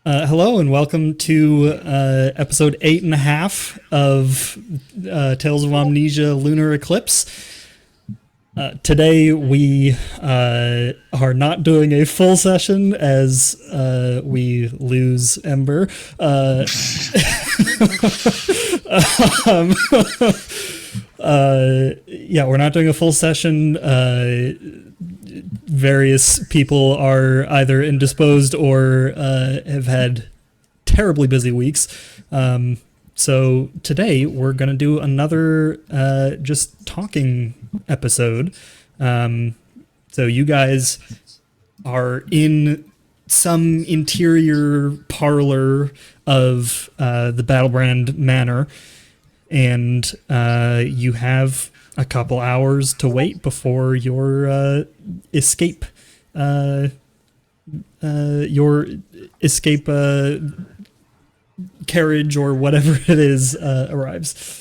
Hello and welcome to episode 8.5 of Tales of Amnesia Lunar Eclipse. Today we are not doing a full session as we lose Ember. Yeah, we're not doing a full session. Various people are either indisposed or have had terribly busy weeks. So today we're going to do another just talking episode. So you guys are in some interior parlor of the Battlebrand Manor, and you have a couple hours to wait before your escape carriage or whatever it is arrives.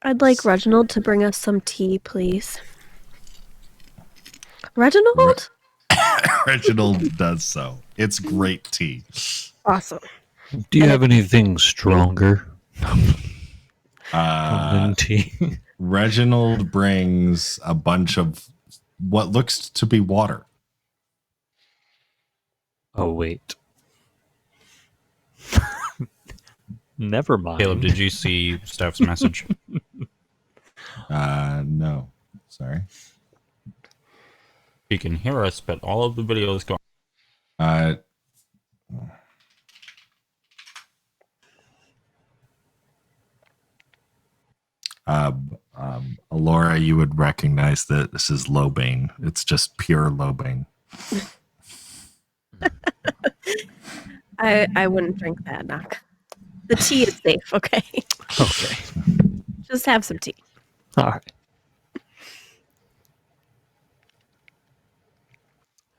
I'd like Reginald to bring us some tea, please. Reginald? Reginald does so. It's great tea. Awesome. Do you have anything stronger Uh, than tea? Reginald brings a bunch of what looks to be water. Oh, wait. Never mind. Caleb, did you see Steph's message? No. Sorry. You can hear us, but all of the video is going. Alora, you would recognize that this is Lobane. It's just pure Lobane. I wouldn't drink that, Knock. The tea is safe, okay? Okay. Just have some tea. All right.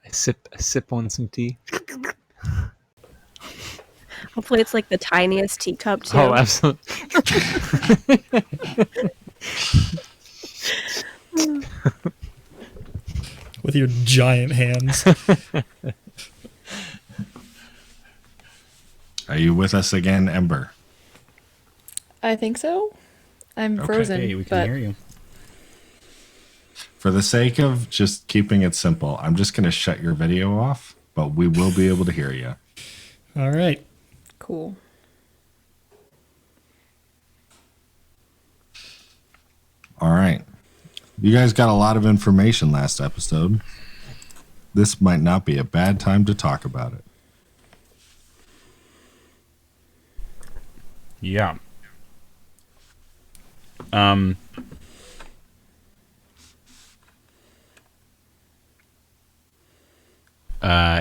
I sip on some tea. Hopefully it's like the tiniest teacup, too. Oh, absolutely. With your giant hands. Are you with us again, Ember? I think so. I'm frozen. Okay, we can but hear you. For the sake of just keeping it simple, I'm just going to shut your video off, but we will be able to hear you. All right. Cool. All right. You guys got a lot of information last episode. This might not be a bad time to talk about it. Yeah.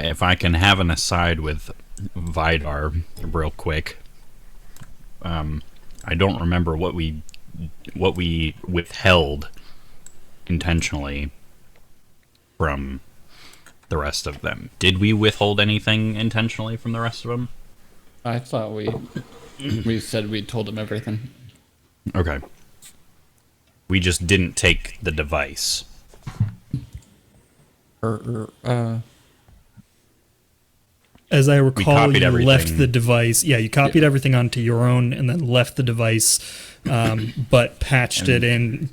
If I can have an aside with Vidar real quick. I don't remember what we withheld intentionally from the rest of them. Did we withhold anything intentionally from the rest of them? I thought we said we told him everything. Okay. We just didn't take the device. As I recall, copied you everything. left the device. Yeah, you copied everything onto your own and then left the device, but patched it in.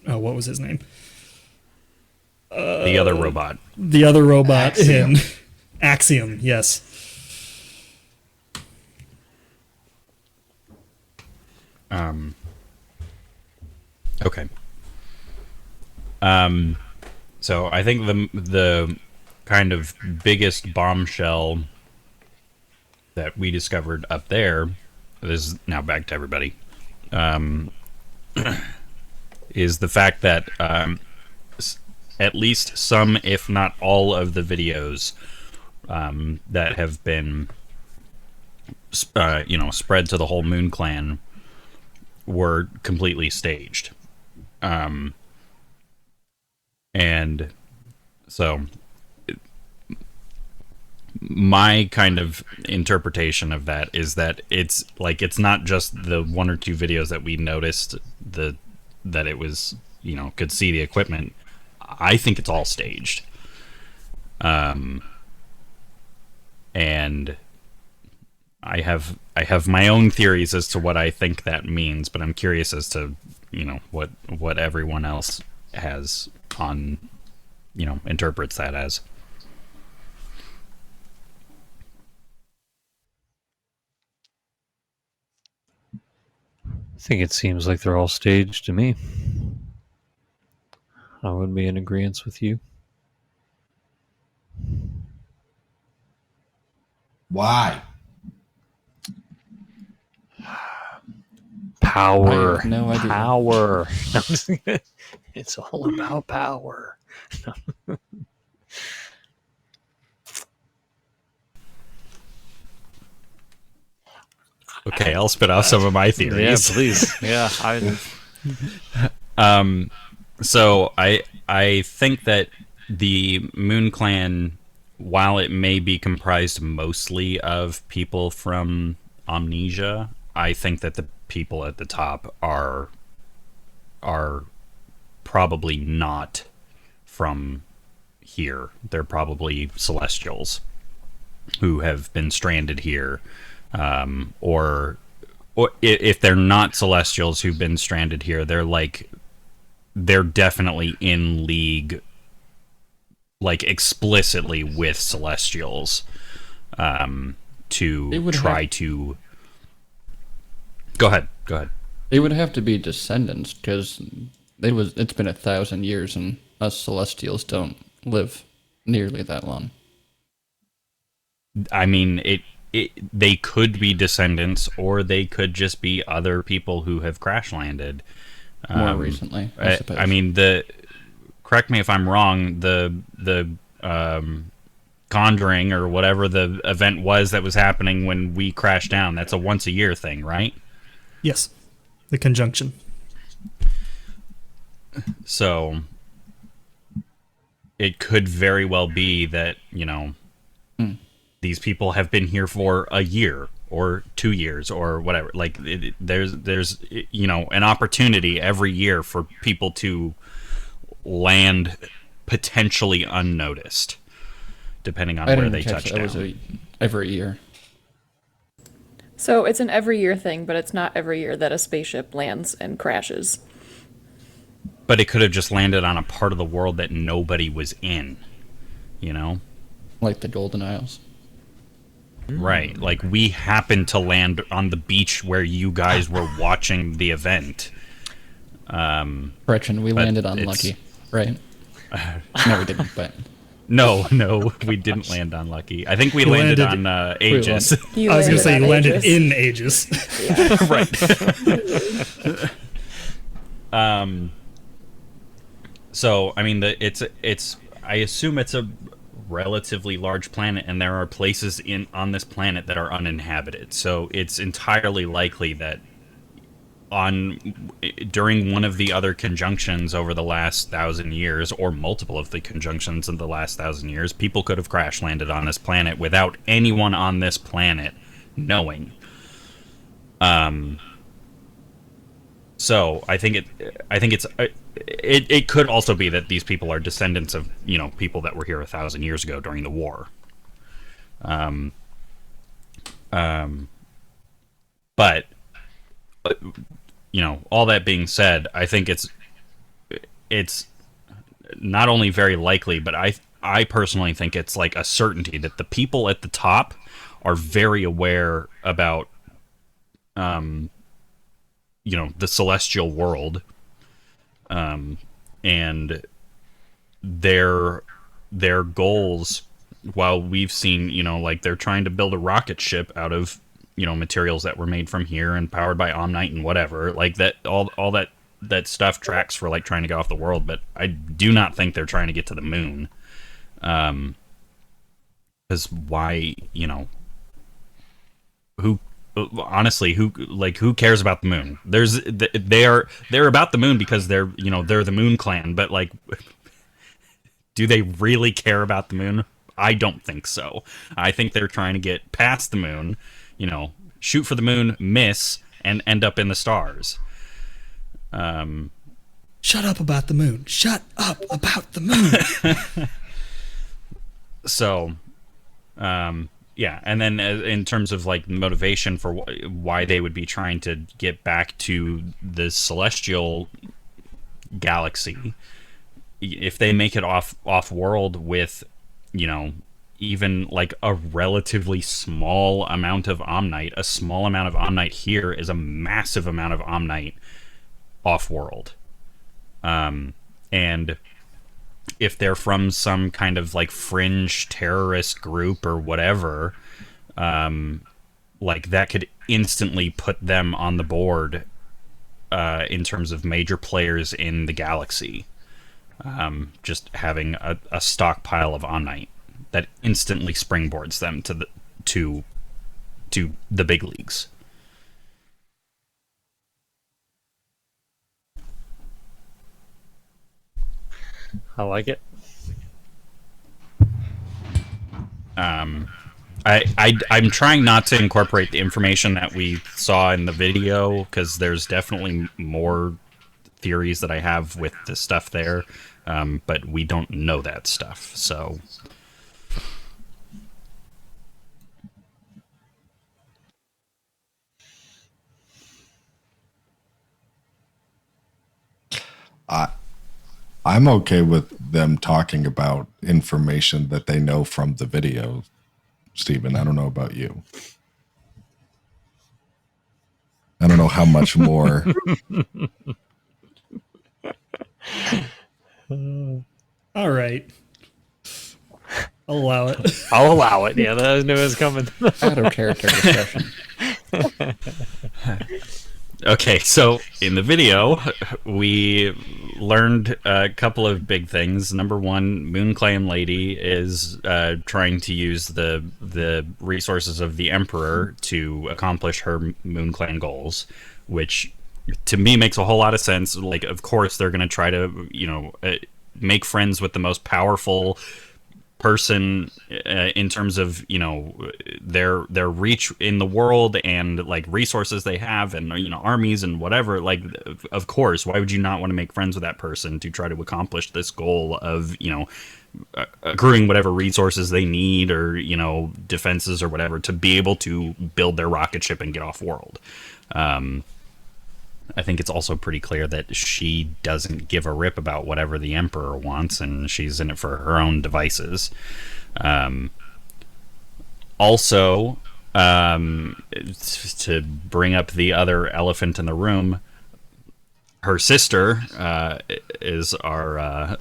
What was his name? The other robot. The other robot Axiom. in Axiom. Yes. Okay. So I think the kind of biggest bombshell that we discovered up there, this is now back to everybody, is the fact that at least some, if not all, of the videos that have been spread to the whole Moon Clan were completely staged. And so my kind of interpretation of that is that it's like, it's not just the one or two videos that we noticed the that it was, could see the equipment. I think it's all staged. And I have my own theories as to what I think that means, but I'm curious as to, what everyone else has on, interprets that as. I think it seems like they're all staged to me. I would be in agreement with you. Why? Power. I have no idea. Power. It's all about power. Okay, I'll spit out some of my theories. Yeah, please. Yeah, So I think that the Moon Clan, while it may be comprised mostly of people from Amnesia, I think that the people at the top are probably not from here. They're probably Celestials who have been stranded here, or if they're not Celestials who've been stranded here, they're definitely in league, like explicitly with Celestials, to try to. Go ahead. They would have to be descendants because it's been 1,000 years and us Celestials don't live nearly that long. I mean, they could be descendants, or they could just be other people who have crash landed. More recently, I suppose. I mean, correct me if I'm wrong. The Conjuring or whatever the event was that was happening when we crashed down. That's a once a year thing, right? Yes, the conjunction. So it could very well be that these people have been here for a year or 2 years or whatever. Like there's an opportunity every year for people to land potentially unnoticed, depending on where they touch down. That was every year. So it's an every year thing, but it's not every year that a spaceship lands and crashes. But it could have just landed on a part of the world that nobody was in, Like the Golden Isles. Right. Like we happened to land on the beach where you guys were watching the event. Correction, we landed on Lucky, right? No, we didn't, but... No, we didn't land on Lucky. I think we landed on Aegis. I was going to say you landed in Aegis. Right. So, I mean, I assume it's a relatively large planet, and there are places on this planet that are uninhabited. So it's entirely likely that during one of the other conjunctions over the last 1,000 years, or multiple of the conjunctions in the last 1,000 years, people could have crash landed on this planet without anyone on this planet knowing. So I think it could also be that these people are descendants of people that were here 1,000 years ago during the war. But all that being said, I think it's not only very likely, but I personally think it's like a certainty that the people at the top are very aware about the celestial world, and their goals. While we've seen, like they're trying to build a rocket ship out of materials that were made from here and powered by Omnite and whatever, like that, all that stuff tracks for like trying to get off the world, but I do not think they're trying to get to the moon. Because why, who cares about the moon? They're about the moon because they're the Moon Clan, but like, do they really care about the moon? I don't think so. I think they're trying to get past the moon, shoot for the moon, miss, and end up in the stars. Shut up about the moon. Shut up about the moon. So, yeah, and then in terms of like motivation for why they would be trying to get back to the celestial galaxy, if they make it off world with, you know, even like a relatively small amount of Omnite, a small amount of Omnite here is a massive amount of Omnite off world. And if they're from some kind of like fringe terrorist group or whatever, like that could instantly put them on the board in terms of major players in the galaxy. Just having a stockpile of Omnite that instantly springboards them to the big leagues. I like it. I'm trying not to incorporate the information that we saw in the video because there's definitely more theories that I have with the stuff there, but we don't know that stuff, so. I'm okay with them talking about information that they know from the video, Stephen. I don't know about you. I don't know how much more. All right. I'll allow it. I'll allow it. Yeah, I knew it was coming. Out of character discussion. Okay, so in the video, we learned a couple of big things. Number one, Moon Clan Lady is trying to use the resources of the Emperor to accomplish her Moon Clan goals, which to me makes a whole lot of sense. Like, of course, they're going to try to, you know, make friends with the most powerful person in terms of, you know, their reach in the world and like resources they have and, you know, armies and whatever. Like, of course, why would you not want to make friends with that person to try to accomplish this goal of, you know, accruing whatever resources they need or, you know, defenses or whatever to be able to build their rocket ship and get off world. I think it's also pretty clear that she doesn't give a rip about whatever the Emperor wants, and she's in it for her own devices. Also, to bring up the other elephant in the room, her sister is our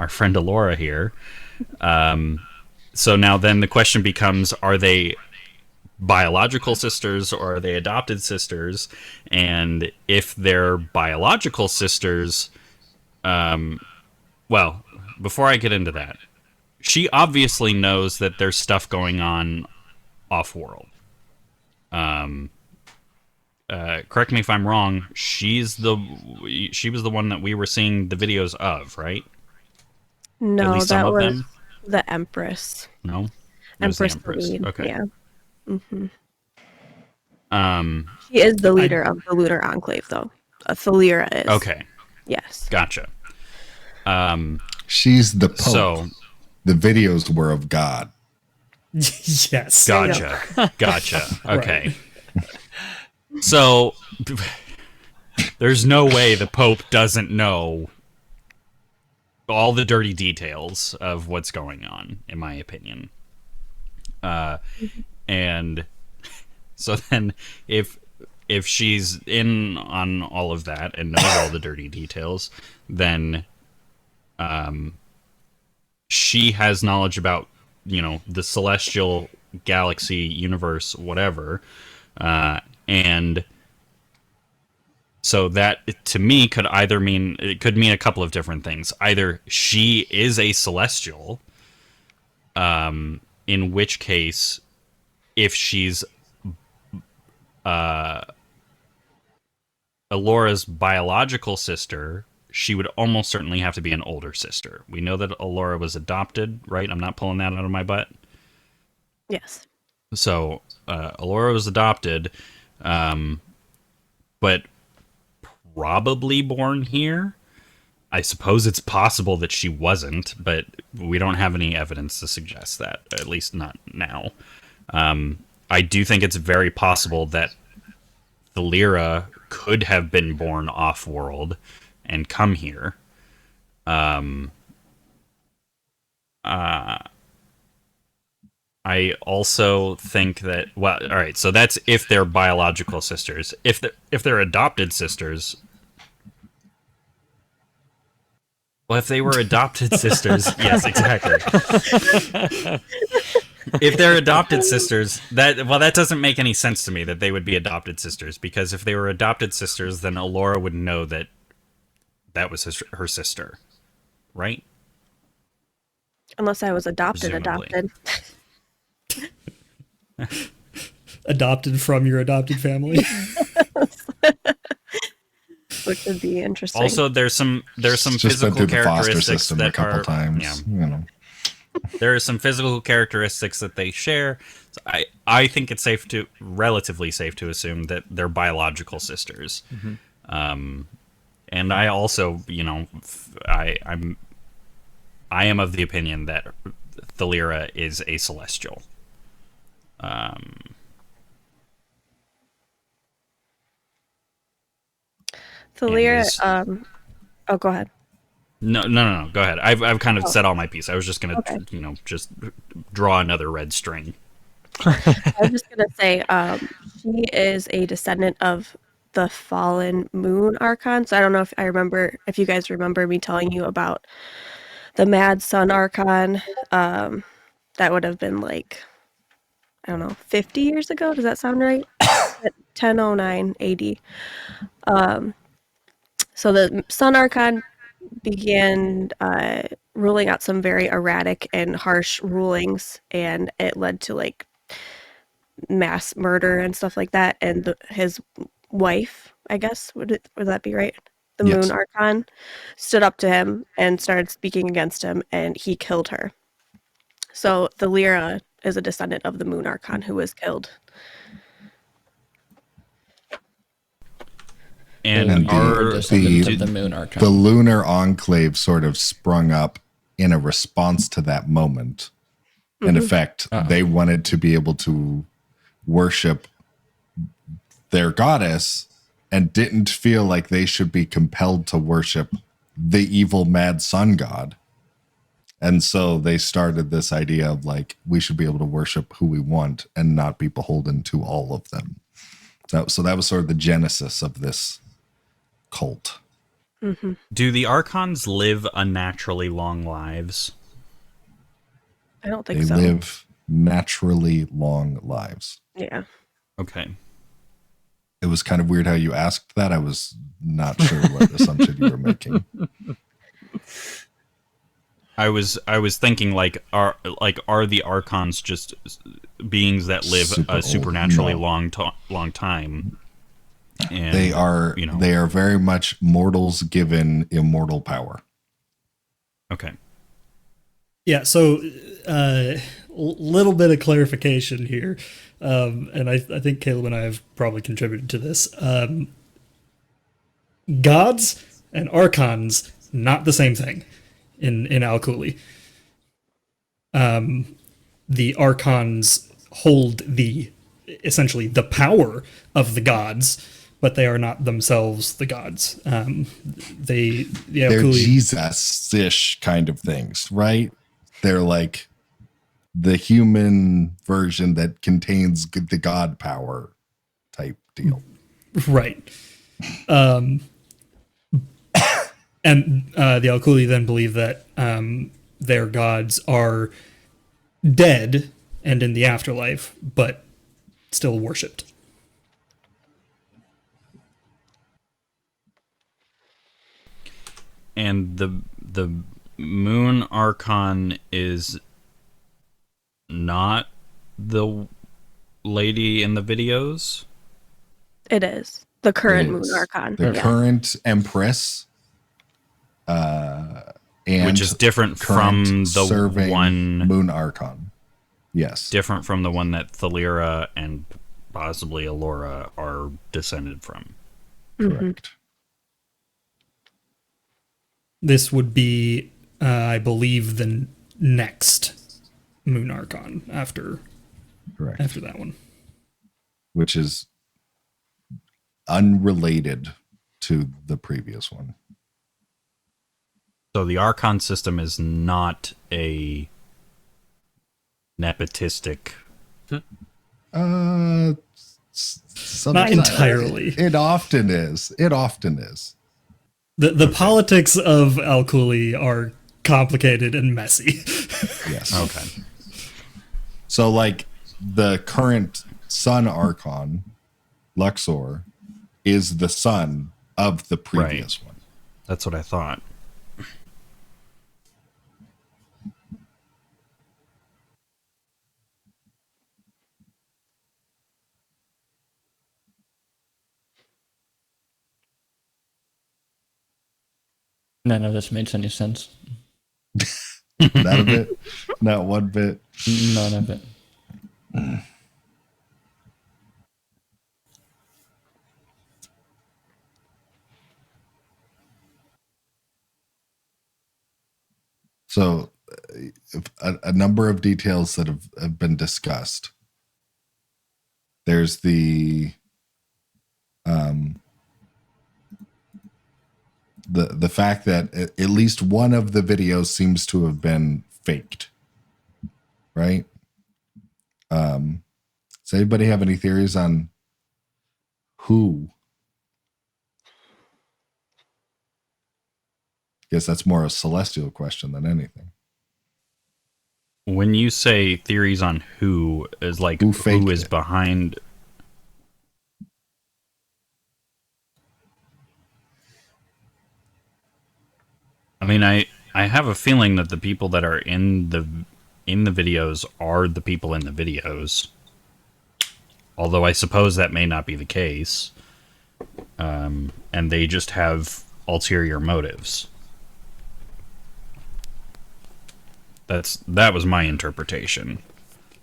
friend Alora here. So now then the question becomes, are they biological sisters or are they adopted sisters? And if they're biological sisters, well, before I get into that, she obviously knows that there's stuff going on off-world. Correct me if I'm wrong, she was the one that we were seeing the videos of, right? No, At least some that of was them? the Empress. No? That was the Empress the lead. Okay. Yeah. Mm-hmm. Um, She is the leader of the Lunar Enclave, though. Thalira is. okay. Yes. Gotcha. She's the Pope. So, The videos were of God. Yes. Gotcha. Okay. So, there's no way the Pope doesn't know all the dirty details of what's going on, in my opinion. And so then, if she's in on all of that and knows all the dirty details, then she has knowledge about, you know, the celestial galaxy, universe, whatever, and so that to me could either mean a couple of different things. Either she is a celestial, in which case, if she's Alora's biological sister, she would almost certainly have to be an older sister. We know that Alora was adopted, right? I'm not pulling that out of my butt. Yes. So Alora was adopted, but probably born here. I suppose it's possible that she wasn't, but we don't have any evidence to suggest that, at least not now. I do think it's very possible that the Lyra could have been born off-world and come here. I also think that, well, all right, so that's if they're biological sisters. If they're adopted sisters, well, if they were adopted sisters, yes, exactly. If they're adopted sisters, that doesn't make any sense to me that they would be adopted sisters, because if they were adopted sisters, then Alora would know that was her sister, right? Unless I was adopted. Presumably. Adopted from your adopted family. Which would be interesting. Also, there's some Just been physical through the foster characteristics system that a couple are times. yeah. You know. There are some physical characteristics that they share. So I think it's relatively safe to assume that they're biological sisters. And I also, I am of the opinion that Thalira is a celestial. Thalira, oh, go ahead. No. Go ahead. I've kind of said all my piece. I was just gonna, just draw another red string. I was just gonna say, she is a descendant of the fallen moon archon. So I don't know if you guys remember me telling you about the Mad Sun archon. That would have been like, I don't know, 50 years ago. Does that sound right? 1009 AD. So the Sun archon began ruling out some very erratic and harsh rulings, and it led to like mass murder and stuff like that. And his wife, I guess, would that be right? The Yes. Moon Archon stood up to him and started speaking against him, and he killed her. So the Lyra is a descendant of the Moon Archon who was killed. And And Are the- descendants the- of the Moon Archon. The Lunar Enclave sort of sprung up in a response to that moment. In effect, they wanted to be able to worship their goddess and didn't feel like they should be compelled to worship the evil mad sun god. And so they started this idea of like, we should be able to worship who we want and not be beholden to all of them. So that was sort of the genesis of this cult. do the Archons live unnaturally long lives? I don't think They so. live naturally long lives. Yeah. Okay. It was kind of weird how you asked that. I was not sure what assumption you were making. I was thinking like are the Archons just beings that live Super a old? supernaturally No. long time? And, They are they are very much mortals given immortal power. Okay. Yeah, so little bit of clarification here, and I think Caleb and I have probably contributed to this. Gods and archons, not the same thing in Al-Khuli. The archons hold essentially the power of the gods, but they are not themselves the gods. They're Jesus-ish kind of things, right? They're like the human version that contains the god power type deal. Right. And the Al-Khuli then believe that their gods are dead and in the afterlife, but still worshipped. And the Moon Archon is not the lady in the videos? It is. The current It Moon is. Archon. The Yeah. current Empress, and Which is different current from the serving one Moon Archon. Yes. different from the one that Thalira and possibly Alora are descended from. Correct. this would be, I believe, the next Moon Archon after Correct. that one. Which is unrelated to the previous one. So the Archon system is not a nepotistic. Not entirely. It often is. The politics of Al-Khuli are complicated and messy. Yes. Okay. So, like, the current Sun Archon, Luxor, is the son of the previous one. That's what I thought. None of this makes any sense. Not a bit. Not one bit. None of it. So, a number of details that have been discussed. There's the fact that at least one of the videos seems to have been faked, right? Does anybody have any theories on who? Guess that's more a celestial question than anything. When you say theories on who is like Who who is faked it? behind, I mean, I have a feeling that the people that are in the videos are the people in the videos. Although I suppose that may not be the case, and they just have ulterior motives. That was my interpretation.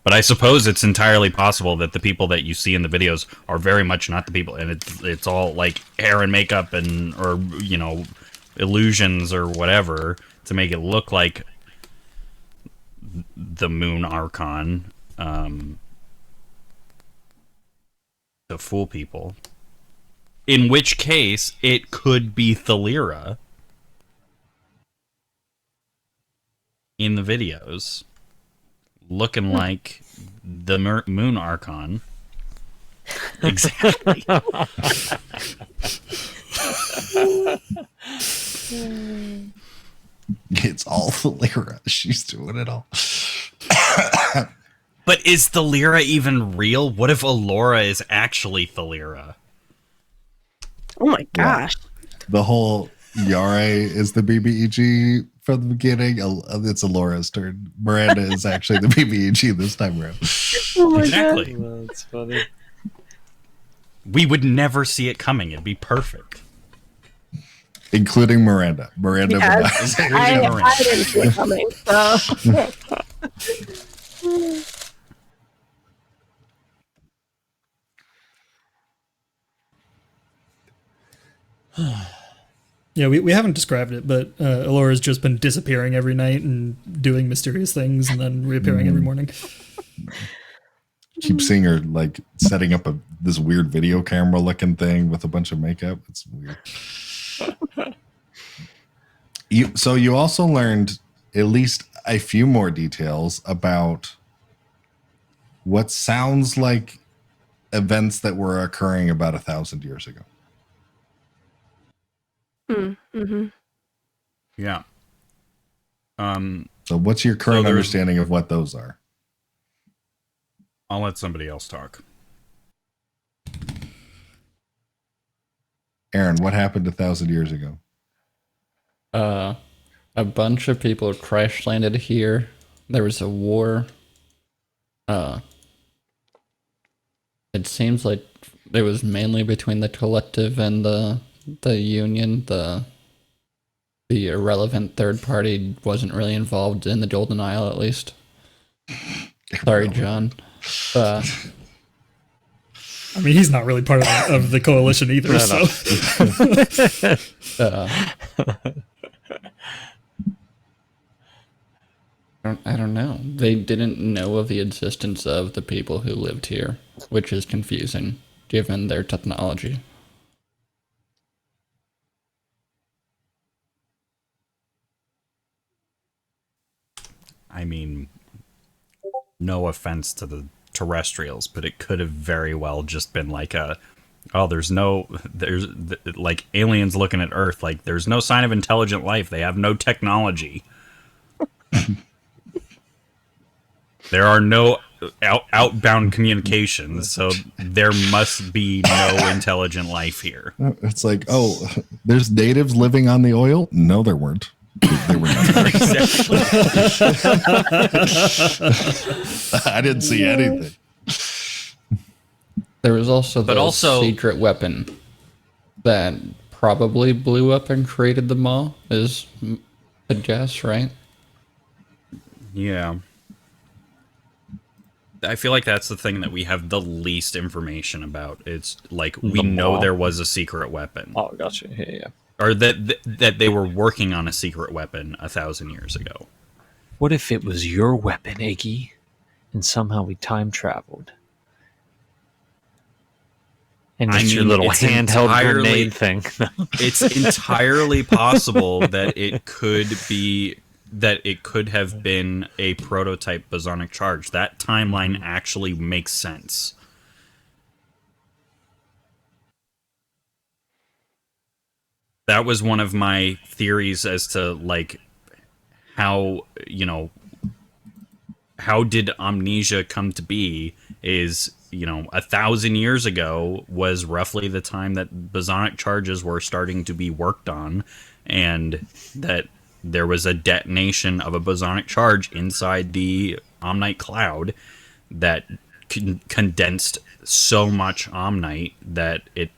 But I suppose it's entirely possible that the people that you see in the videos are very much not the people, and it's all like hair and makeup and or illusions or whatever to make it look like the Moon Archon, to fool people. In which case, it could be Thalira in the videos, looking like the Moon Archon. Exactly. It's all Thalira. She's doing it all. But is Thalira even real? What if Allura is actually Thalira? Oh my gosh. The whole Yare is the BBEG from the beginning. It's Alora's turn. Miranda is actually the BBEG this time around. Oh my Exactly. That's funny. We would never see it coming. It'd be perfect. Including Miranda. Miranda would not. Yes. Including Miranda. I didn't see it coming. So. Yeah, we haven't described it, but Alora's just been disappearing every night and doing mysterious things and then reappearing every morning. Keep seeing her like setting up this weird video camera looking thing with a bunch of makeup. It's weird. You also learned at least a few more details about what sounds like events that were occurring about 1,000 years ago. Mm-hmm. Yeah. So what's your current there's- understanding of what those are? I'll let somebody else talk. Aaron, what happened 1,000 years ago? A bunch of people crash landed here. There was a war. It seems like it was mainly between the collective and the union. The irrelevant third party wasn't really involved in the Golden Isle, at least. Sorry, John. I mean, he's not really part of the coalition either. No, no. So I don't know. They didn't know of the existence of the people who lived here, which is confusing given their technology. I mean, no offense to the terrestrials, but it could have very well just been like there's like aliens looking at Earth, like there's no sign of intelligent life. They have no technology. There are no outbound communications, so there must be no intelligent life here. It's like, oh, there's natives living on the oil? No, there weren't. They were not. I didn't see anything. There was also the secret weapon that probably blew up and created the maw, is a guess, right? Yeah. I feel like that's the thing that we have the least information about. It's like we know there was a secret weapon. Oh, gotcha. Yeah. Or that they were working on a secret weapon 1,000 years ago. What if it was your weapon, Iggy, and somehow we time traveled? And it's your little handheld grenade thing. It's entirely possible that it could have been a prototype bosonic charge. That timeline actually makes sense. That was one of my theories as to like how did amnesia come to be is 1,000 years ago was roughly the time that bosonic charges were starting to be worked on, and that there was a detonation of a bosonic charge inside the Omnite cloud that condensed so much Omnite that it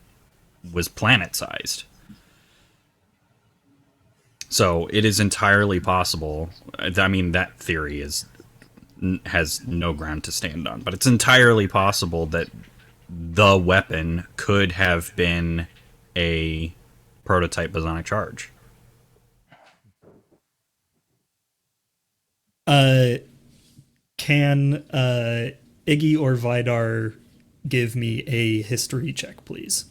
was planet-sized. So it is entirely possible. I mean, that theory has no ground to stand on, but it's entirely possible that the weapon could have been a prototype bosonic charge. Can Iggy or Vidar give me a history check, please?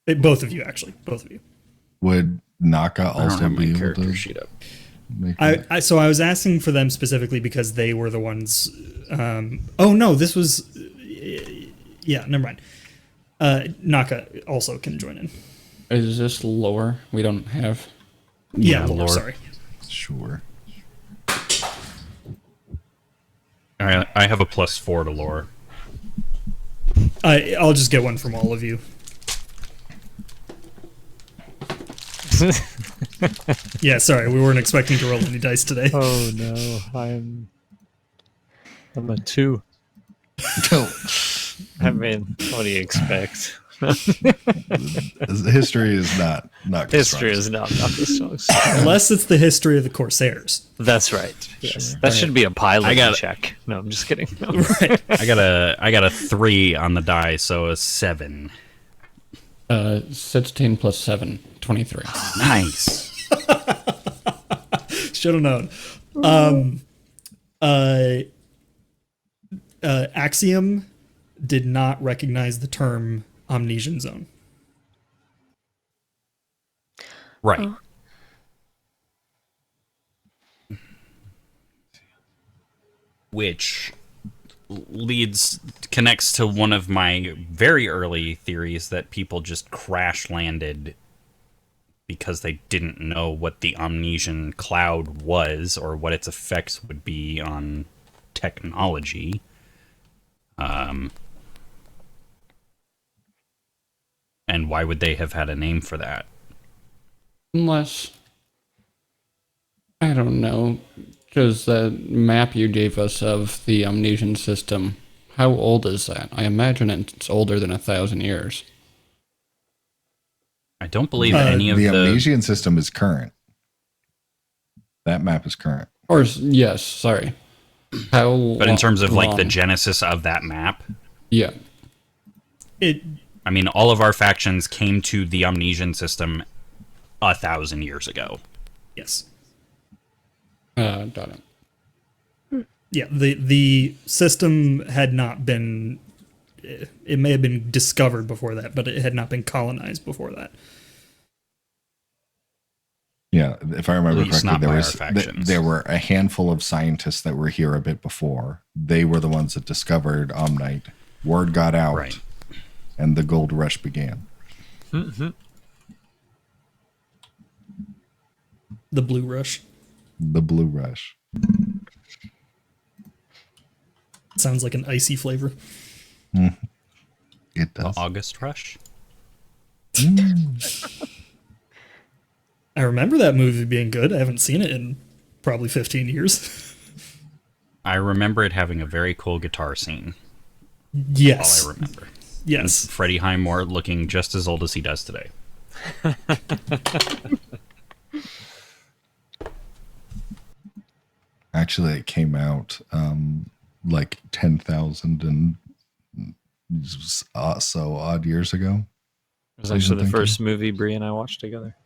Both of you, actually. Both of you. Would Naka also be able character to sheet up? So I was asking for them specifically because they were the ones. Oh no, this was. Yeah, never mind. Naka also can join in. Is this lore? We don't have. Yeah, lore. Sorry. Sure. I have a +4 to lore. I'll just get one from all of you. Yeah, sorry, we weren't expecting to roll any dice today. Oh no, I'm a 2. I mean, what do you expect? History is not History is not the strong. Unless it's the history of the Corsairs. That's right. Yes, that should be a piloting check. No, I'm just kidding. No. Right. I got a 3 on the die, so a 7. 16 plus 7, 23. Nice. Should have known. Axiom did not recognize the term Omnesian zone. Right. Oh. Which connects to one of my very early theories that people just crash landed because they didn't know what the Omnesian cloud was or what its effects would be on technology. And why would they have had a name for that? Unless, I don't know, because the map you gave us of the Omnesian system, how old is that? I imagine it's older than 1,000 years. I don't believe any of the Omnesian system is current. That map is current. Or, yes, sorry. But in terms of like the genesis of that map, yeah, I mean, all of our factions came to the Omnesian system 1,000 years ago. Yes. Got it. Yeah, the system had not been. It may have been discovered before that, but it had not been colonized before that. Yeah, if I remember At least correctly, not by our factions. there were a handful of scientists that were here a bit before. They were the ones that discovered Omnite. Word got out, Right. and the gold rush began. The Blue Rush The Blue Rush. sounds like an icy flavor. It The does. August Rush. I remember that movie being good. I haven't seen it in probably 15 years. I remember it having a very cool guitar scene. Yes. All I remember. Yes. Freddie Highmore looking just as old as he does today. Actually, it came out like 10,000 and so odd years ago. It was actually the thinking. first movie Bree and I watched together.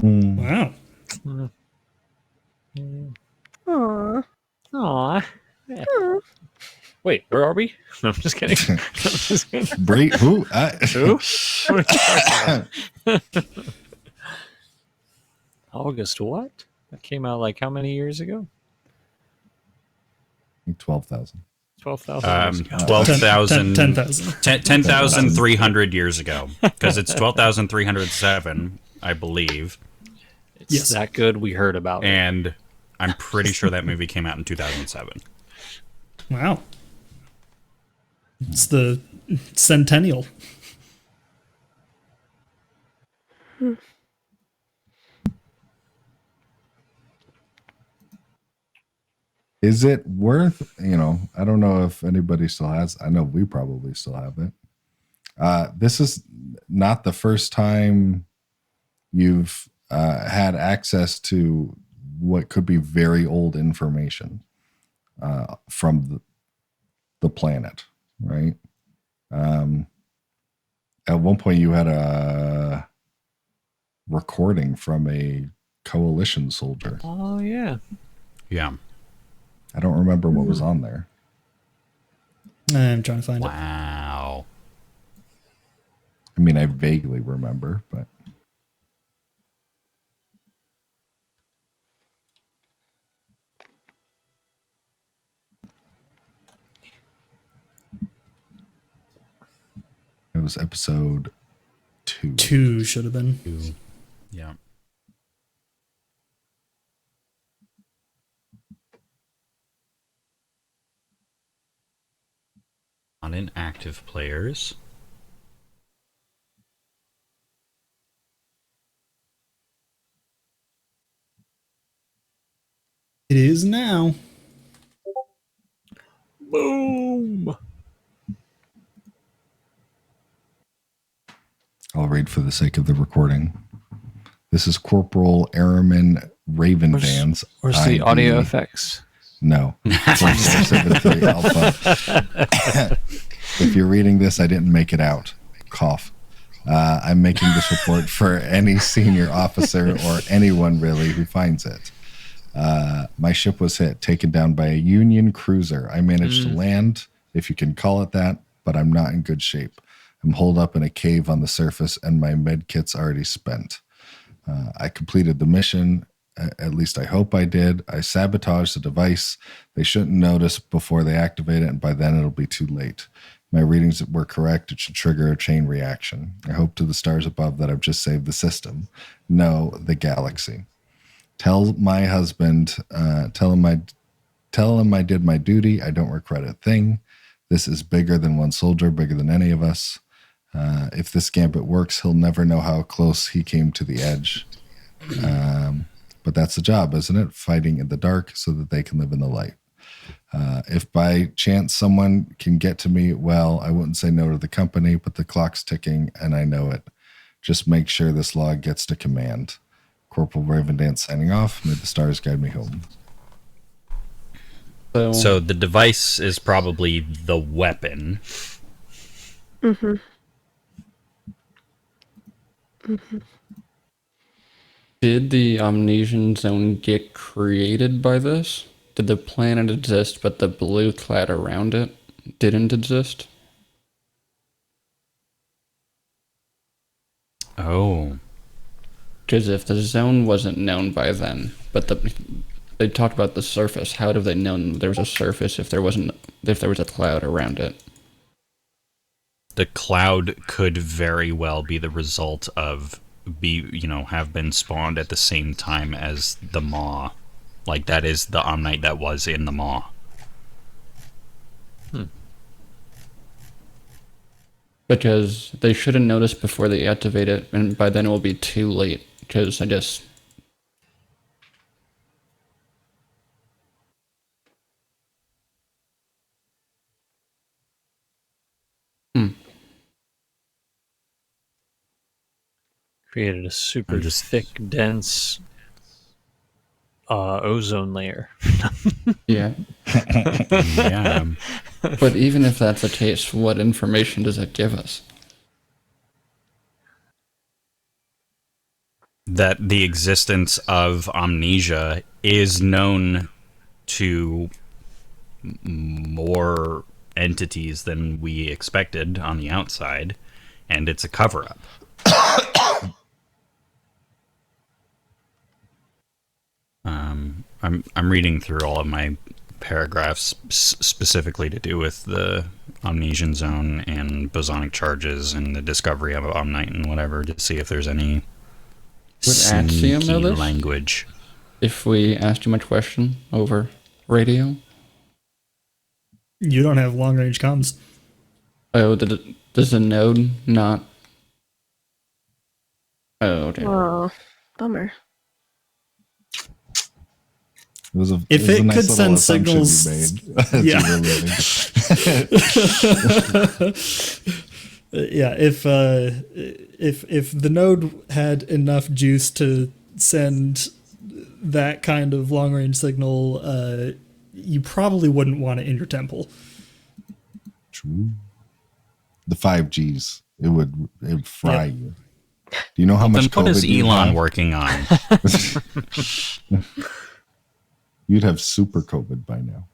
Wow. Aw. Aww. Yeah. Wait, where are we? No, I'm just kidding. I'm just kidding. Bray, who? Who? August what? That came out like how many years ago? 12,000. 12,000 years ago. 12,000. 10,000. 10,300 years ago. Because it's 12,307, I believe. It's Yes. that good. We heard about it. And I'm pretty sure that movie came out in 2007. Wow. It's the centennial. Is it worth, I don't know if anybody still has, I know we probably still have it. This is not the first time you've had access to what could be very old information from the planet, right? At one point you had a recording from a coalition soldier. Oh, yeah. Yeah. I don't remember what was on there. I'm trying to find it. Wow. I mean, I vaguely remember, but it was episode 2. 2 should have been. Yeah. On inactive players. It is now. Boom. I'll read for the sake of the recording. This is Corporal Airman Ravendance. Where's the audio effects? No. 4473 Alpha. If you're reading this, I didn't make it out. Cough. I'm making this report for any senior officer or anyone really who finds it. My ship was hit, taken down by a Union cruiser. I managed to land, if you can call it that, but I'm not in good shape. I'm holed up in a cave on the surface, and my med kit's already spent. I completed the mission. At least I hope I did. I sabotaged the device. They shouldn't notice before they activate it, and by then it'll be too late. My readings were correct. It should trigger a chain reaction. I hope to the stars above that I've just saved the system. No, the galaxy. Tell my husband, tell him I did my duty. I don't regret a thing. This is bigger than one soldier, bigger than any of us. If this gambit works, he'll never know how close he came to the edge. But that's the job, isn't it? Fighting in the dark so that they can live in the light. If by chance someone can get to me, well, I wouldn't say no to the company, but the clock's ticking and I know it. Just make sure this log gets to command. Corporal Ravendance signing off. May the stars guide me home. So the device is probably the weapon. Did the Omnesian zone get created by this? Did the planet exist, but the blue cloud around it didn't exist? Oh. Because if the zone wasn't known by then, but they talked about the surface, how would have they known there was a surface if there was a cloud around it? The cloud could very well be the result of have been spawned at the same time as the Maw. Like, that is the Omnite that was in the Maw. Because they should have noticed before they activate it, and by then it will be too late. Because I just... Created a super thick, dense ozone layer. Yeah. Yeah. But even if that's the case, what information does it give us? That the existence of amnesia is known to more entities than we expected on the outside, and it's a cover-up. I'm reading through all of my paragraphs specifically to do with the Omnesian zone and bosonic charges and the discovery of Omnite and whatever, to see if there's any Axiom know sneaky this? language. If we asked you much question over radio? You don't have long range comms. Oh, does the node not... Oh, okay. Oh, bummer. If it could send signals, yeah. Yeah, if the node had enough juice to send that kind of long range signal, you probably wouldn't want it in your temple. True. The 5Gs, it would fry you. Do you know how much COVID what is Elon have? working on? You'd have super COVID by now.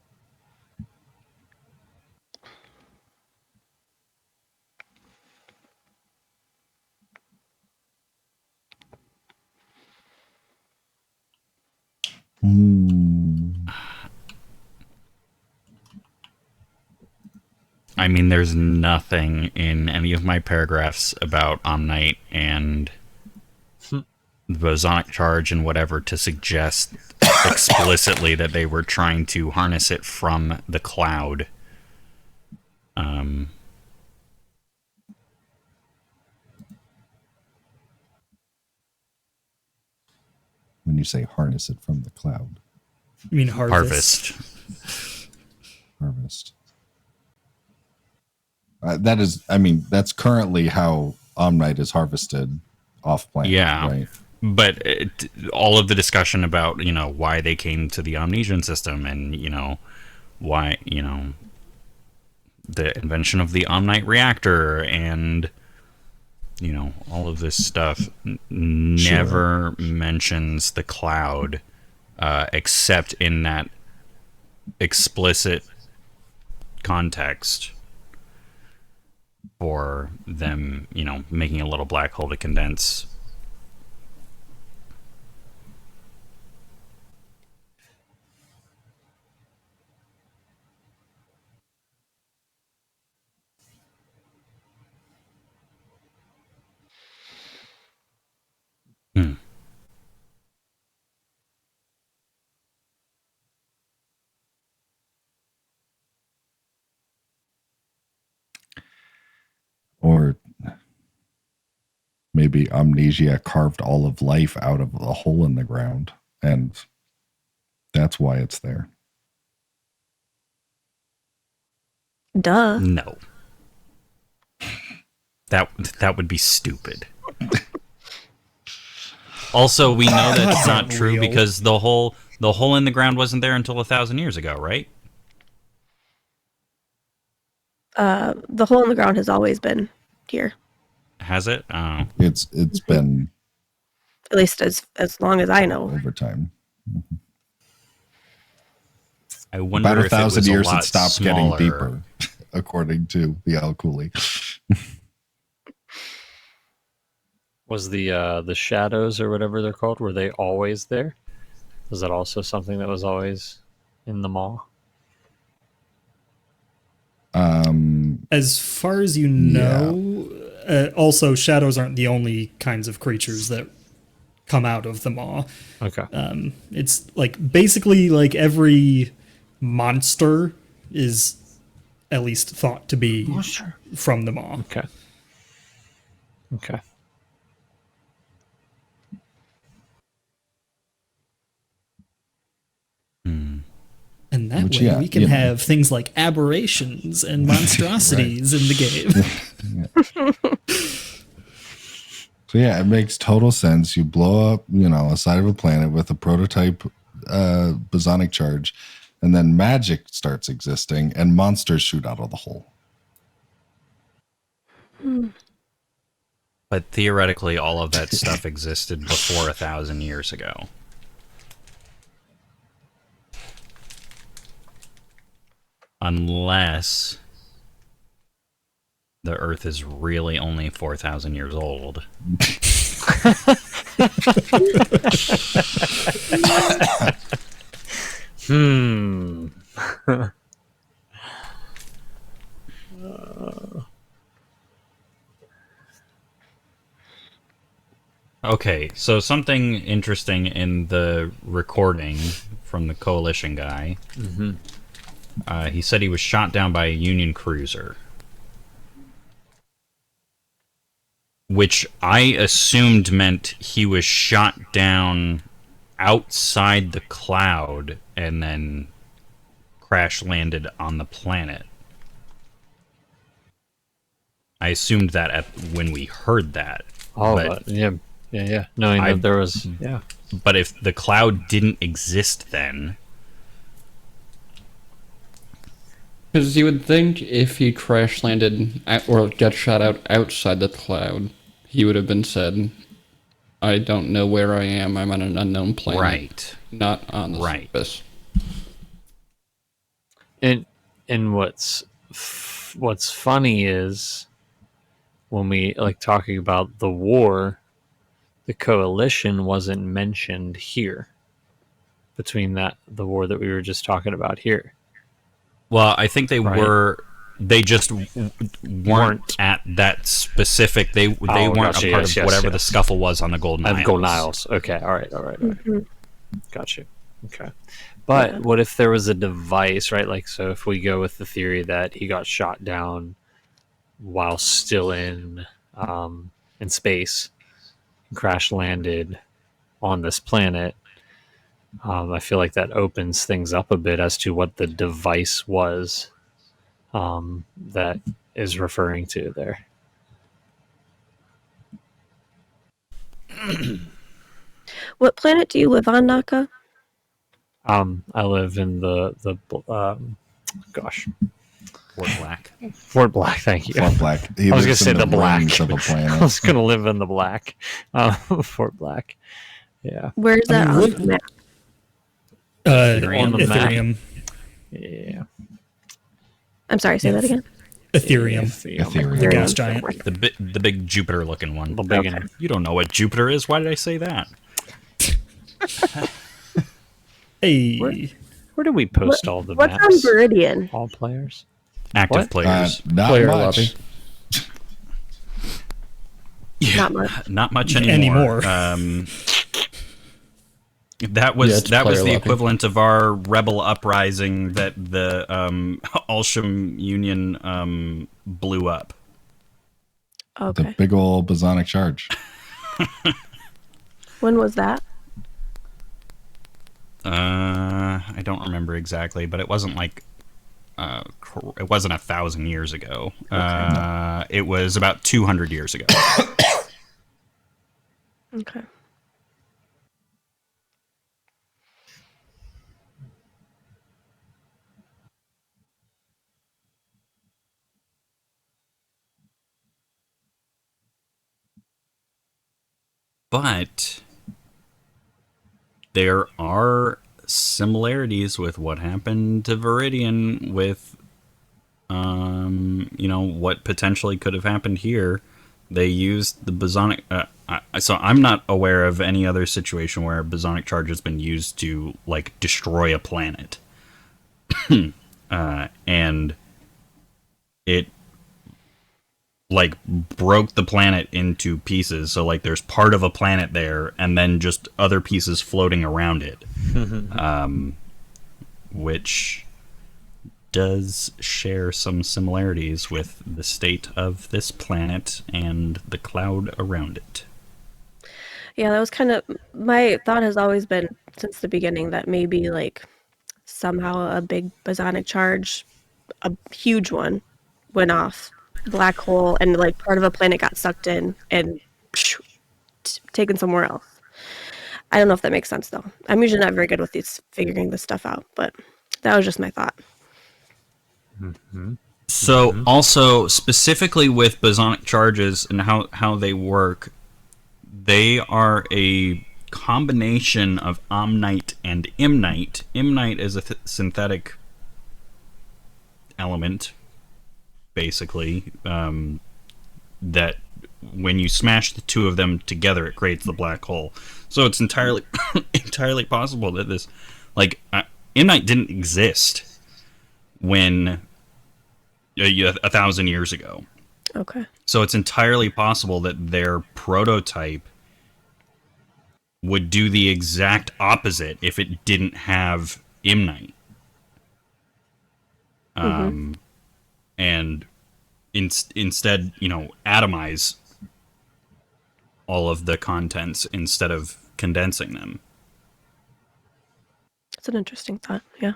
I mean, there's nothing in any of my paragraphs about Omnite and the bosonic charge and whatever to suggest explicitly that they were trying to harness it from the cloud. When you say harness it from the cloud. You mean harvest? Harvest. That is, I mean, that's currently how Omnite is harvested off planet. Yeah. Right? But all of the discussion about, why they came to the Omnesian system and, why, the invention of the Omnite reactor and, all of this stuff never mentions the cloud, except in that explicit context for them, making a little black hole to condense. Or maybe amnesia carved all of life out of a hole in the ground, and that's why it's there. Duh. No. That would be stupid. Also, we know that's not true real. because the hole in the ground wasn't there until 1,000 years ago, right? The hole in the ground has always been here. Has it? Oh. It's been At least as long as I know. over time. I wonder About if it 1,000 was years a lot it stopped smaller. getting deeper, according to the Al Cooley. Was the shadows or whatever they're called, were they always there? Was that also something that was always in the maw? As far as you know, also shadows aren't the only kinds of creatures that come out of the maw. Okay. It's like basically like every monster is at least thought to be from the maw. Okay. Okay. And that Which, way yeah, we can you know. have things like aberrations and monstrosities in the game. So yeah, it makes total sense. You blow up, a side of a planet with a prototype bosonic charge, and then magic starts existing, and monsters shoot out of the hole. But theoretically, all of that stuff existed before 1,000 years ago. Unless the Earth is really only 4,000 years old. Okay, so something interesting in the recording from the Coalition guy. He said he was shot down by a Union cruiser. Which I assumed meant he was shot down outside the cloud and then crash landed on the planet. I assumed that when we heard that. Yeah. Knowing that there was, But if the cloud didn't exist then, Because you would think if he crash landed or got shot out outside the cloud, he would have been said, I don't know where I am. I'm on an unknown planet. right? Not on the Right. surface. and what's funny is when we talking about the war, the coalition wasn't mentioned here between the war that we were just talking about here. Well, I think they Right. were. They just weren't at that specific. They weren't gotcha, a part yes, of whatever the yes. scuffle was on the Golden Isles. Golden Isles. Okay, all right. Got you. Okay. But what if there was a device, right? Like, so if we go with the theory that he got shot down while still in space, crash landed on this planet, I feel like that opens things up a bit as to what the device was that is referring to there. What planet do you live on, Naka? I live in the Fort Black. Fort Black. Thank you. Fort Black. I was going to say the black. Of a I planet. was going to live in the black. Fort Black. Yeah. Where is that on the map? On the map. Ethereum. Yeah. I'm sorry, say that again. Ethereum. Ethereum. The gas giant. The big Jupiter looking one. The big one. You don't know what Jupiter is. Why did I say that? Hey. Where do we post all the What's maps? on Viridian? All players? Active What? players. Not Player much. lobby. Not much. Not much anymore. That was player the lobby. equivalent of our rebel uprising that the Alsham Union blew up. Okay. The big old bosonic charge. When was that? I don't remember exactly, but it wasn't like it wasn't 1,000 years ago. It was about 200 years ago. Okay. But there are similarities with what happened to Viridian with, what potentially could have happened here. They used the bosonic. So I'm not aware of any other situation where a bosonic charge has been used to like destroy a planet, and it like broke the planet into pieces. So like there's part of a planet there, and then just other pieces floating around it, which does share some similarities with the state of this planet and the cloud around it. Yeah, that was kind of my thought has always been since the beginning that maybe like somehow a big bosonic charge, a huge one, went off, black hole, and like part of a planet got sucked in and taken somewhere else. I don't know if that makes sense though. I'm usually not very good with figuring this stuff out, but that was just my thought. So also specifically with bosonic charges and how they work, they are a combination of omnite and imnite. Imnite is a synthetic element, basically, that when you smash the two of them together, it creates the black hole. So it's entirely entirely possible that this, like, imnite didn't exist when 1,000 years ago. Okay. So it's entirely possible that their prototype would do the exact opposite if it didn't have imnite. And instead, atomize all of the contents instead of condensing them. It's an interesting thought. Yeah.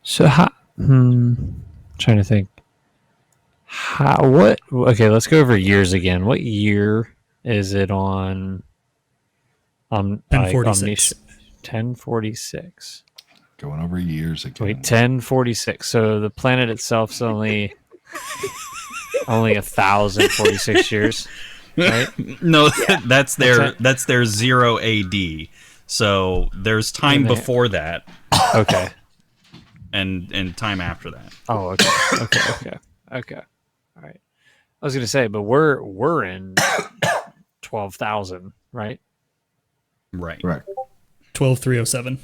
So how? Trying to think. Okay, let's go over years again. What year is it on? 1046. 1046. Going over years again. Wait, 1046. So the planet itself's only 1,046 years, right? No, that's their 0 AD. So there's time before that. Okay. And time after that. Oh, okay. All right. I was gonna say, but we're in 12,000, right? Right. Correct. 12307.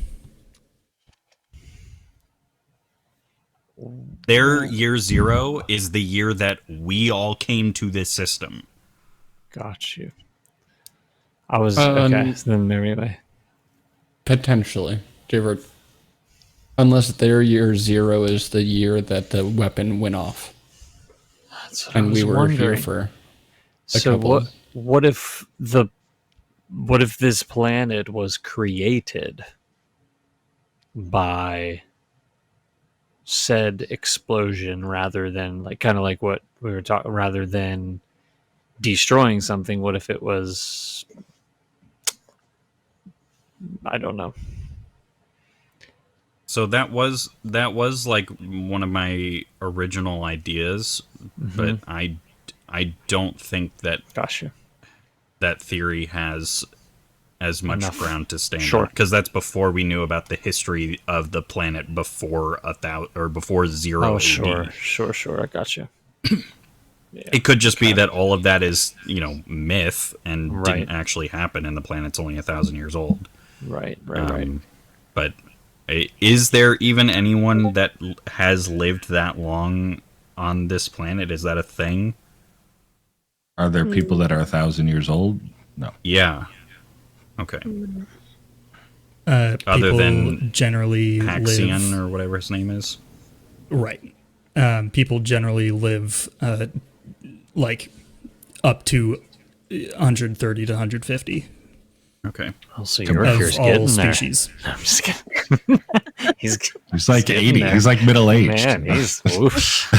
Their year 0 is the year that we all came to this system. Got you. I was okay. So then anyway, Potentially. Unless their year 0 is the year that the weapon went off. that's what And I was we were wondering. here for a So couple. what if this planet was created by said explosion rather than kind of like what we were talking, rather than destroying something? What if it was, I don't know. So that was like one of my original ideas, but I don't think that Gotcha. that theory has as much Enough. ground to stand Sure. on, because that's before we knew about the history of the planet before 1,000 or before 0 Oh, AD. sure. I got you. It could just be that all of that is, myth and Right. didn't actually happen, and the planet's only 1,000 years old. Right. But is there even anyone that has lived that long on this planet? Is that a thing? Are there people that are 1,000 years old? No. Yeah. Okay. People Other than generally Haxion live or whatever his name is. right. People generally live like up to 130 to 150 So Okay. your of fear's all getting there. species. I'm just kidding. He's like getting 80. there. He's like middle aged. Man, he's oof.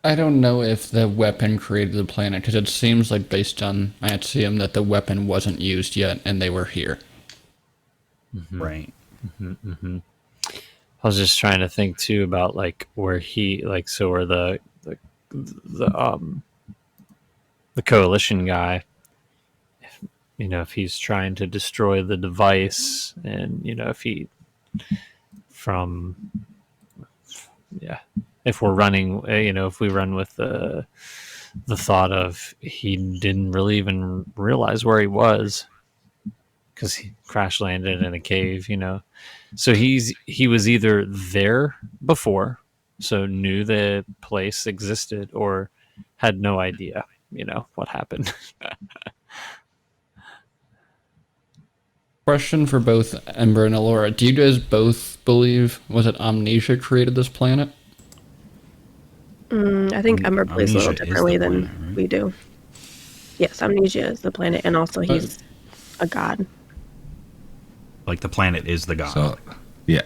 I don't know if the weapon created the planet, because it seems like based on Axiom that the weapon wasn't used yet and they were here. Right. I was just trying to think too about like where he like so where the coalition guy, you know, if he's trying to destroy the device, and you know if he from if we're running, you know, if we run with the thought of he didn't really even realize where he was because he crash landed in a cave, you know. So he was either there before, so knew the place existed, or had no idea, you know, what happened. Question for both Ember and Alora. Do you guys both believe, was it Amnesia created this planet? I think Ember plays a little Amnesia is differently the than planet, right? we do. Yes, Amnesia is the planet, and also he's a god. Like the planet is the god. So, yeah,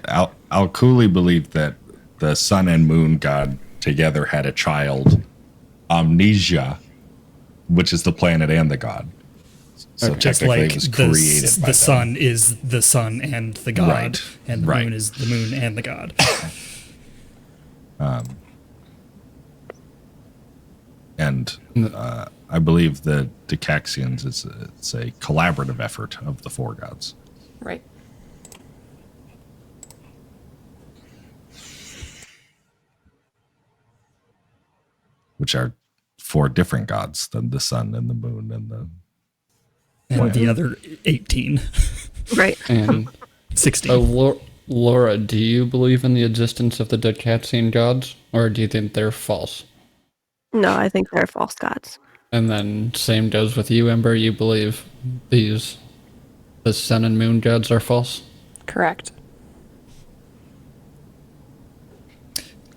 Al-Kuli believed that the sun and moon god together had a child, Amnesia, which is the planet and the god. So Just technically like it was created by the them. sun is the sun and the god, Right, and the right. moon is the moon and the god. And I believe the Decaxians it's a collaborative effort of the four gods. Right. Which are four different gods than the sun and the moon and the And the other 18, Right. And 16. Laura, do you believe in the existence of the Decaxian gods, or do you think they're false? No, I think they're false gods. And then same goes with you, Ember. You believe the sun and moon gods are false? Correct.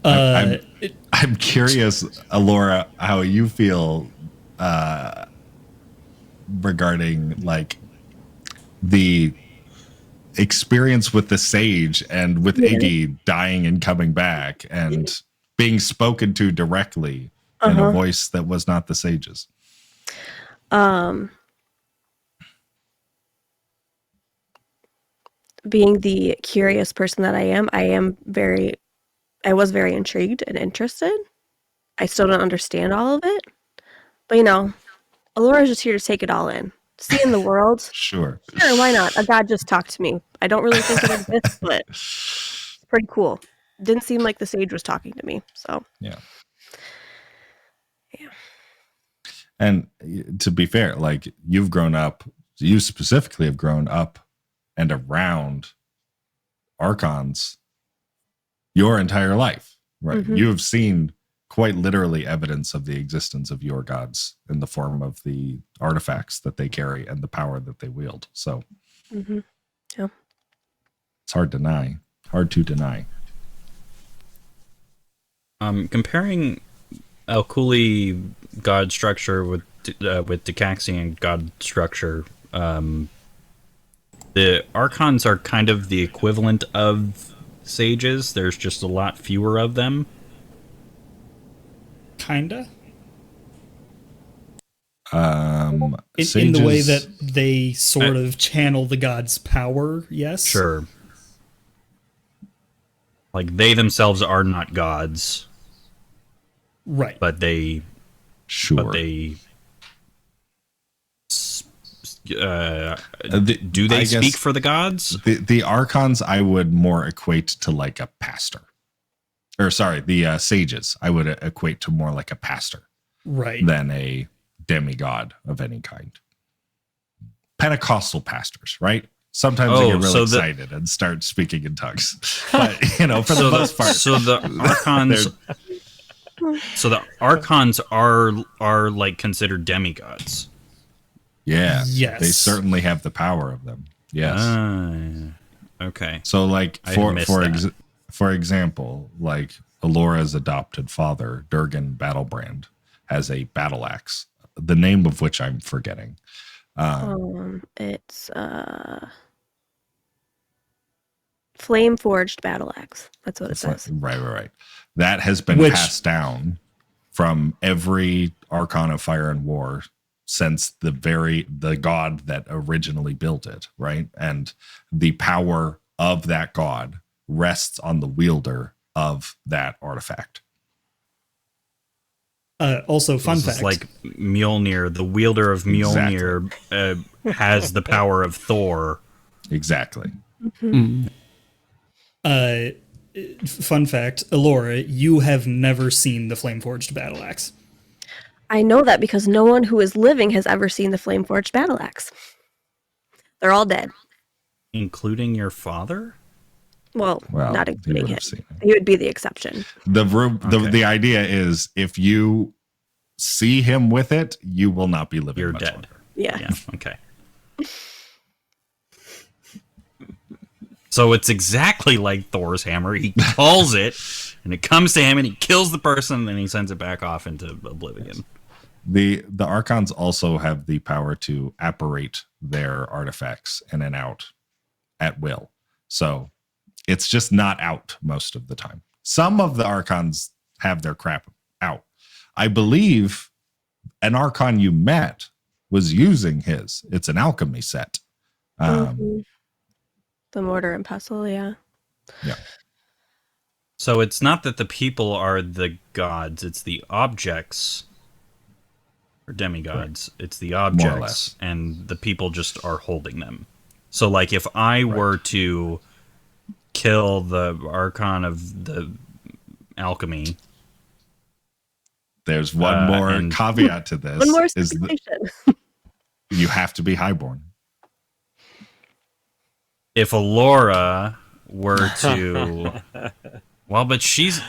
I'm curious, Alora, how you feel regarding like the experience with the sage and with Iggy dying and coming back and being spoken to directly in a voice that was not the sage's. Being the curious person that I was very intrigued and interested. I still don't understand all of it, but you know, Alora's just here to take it all in. Seeing the world. Sure. Sure, why not? A god just talked to me. I don't really think it exists, but it's pretty cool. Didn't seem like the sage was talking to me, so. Yeah. And to be fair, like you specifically have grown up and around archons your entire life, right? You have seen quite literally evidence of the existence of your gods in the form of the artifacts that they carry and the power that they wield. So yeah, it's hard to deny. Comparing Al-Kuli god structure with Decaxian god structure, the archons are kind of the equivalent of sages. There's just a lot fewer of them. Kinda. Um, In the way that they sort of channel the god's power, yes? Sure. Like, they themselves are not gods. Right. But they... Sure. But they... do they speak for the gods? The archons I would more equate to like a pastor. Or sorry, the sages I would equate to more like a pastor. Right. Than a demigod of any kind. Pentecostal pastors, right? Sometimes they get really excited and start speaking in tongues. But, you know, for the most part. So the archons... So the archons are like considered demigods. Yeah. Yes. They certainly have the power of them. Yes. Okay. So like for example, like Alora's adopted father, Durgan Battlebrand, has a battle axe, the name of which I'm forgetting. It's flame forged battle axe. That's what it says. Right. That has been passed down from every Archon of Fire and War since the god that originally built it, right? And the power of that god rests on the wielder of that artifact. Also, fun This fact. is like Mjolnir, the wielder of Mjolnir has the power of Thor. Exactly. Fun fact, Elora, you have never seen the Flameforged battle axe. I know that because no one who is living has ever seen the Flameforged battle axe. They're all dead. Including your father? Well, not he including would him. have seen it. He would be the exception. The idea is if you see him with it, you will not be living. You're much dead. longer. Yeah. Okay. So it's exactly like Thor's hammer. He calls it, and it comes to him, and he kills the person, and then he sends it back off into oblivion. The Archons also have the power to apparate their artifacts in and out at will. So it's just not out most of the time. Some of the Archons have their crap out. I believe an Archon you met was using his. It's an alchemy set. The mortar and pestle, yeah. Yeah. So it's not that the people are the gods, it's the objects, or demigods. Right. It's the objects, and the people just are holding them. So, like, if I were to kill the Archon of the alchemy... There's one more caveat to this. One more is that you have to be highborn. If Elora were to... Well, but she's...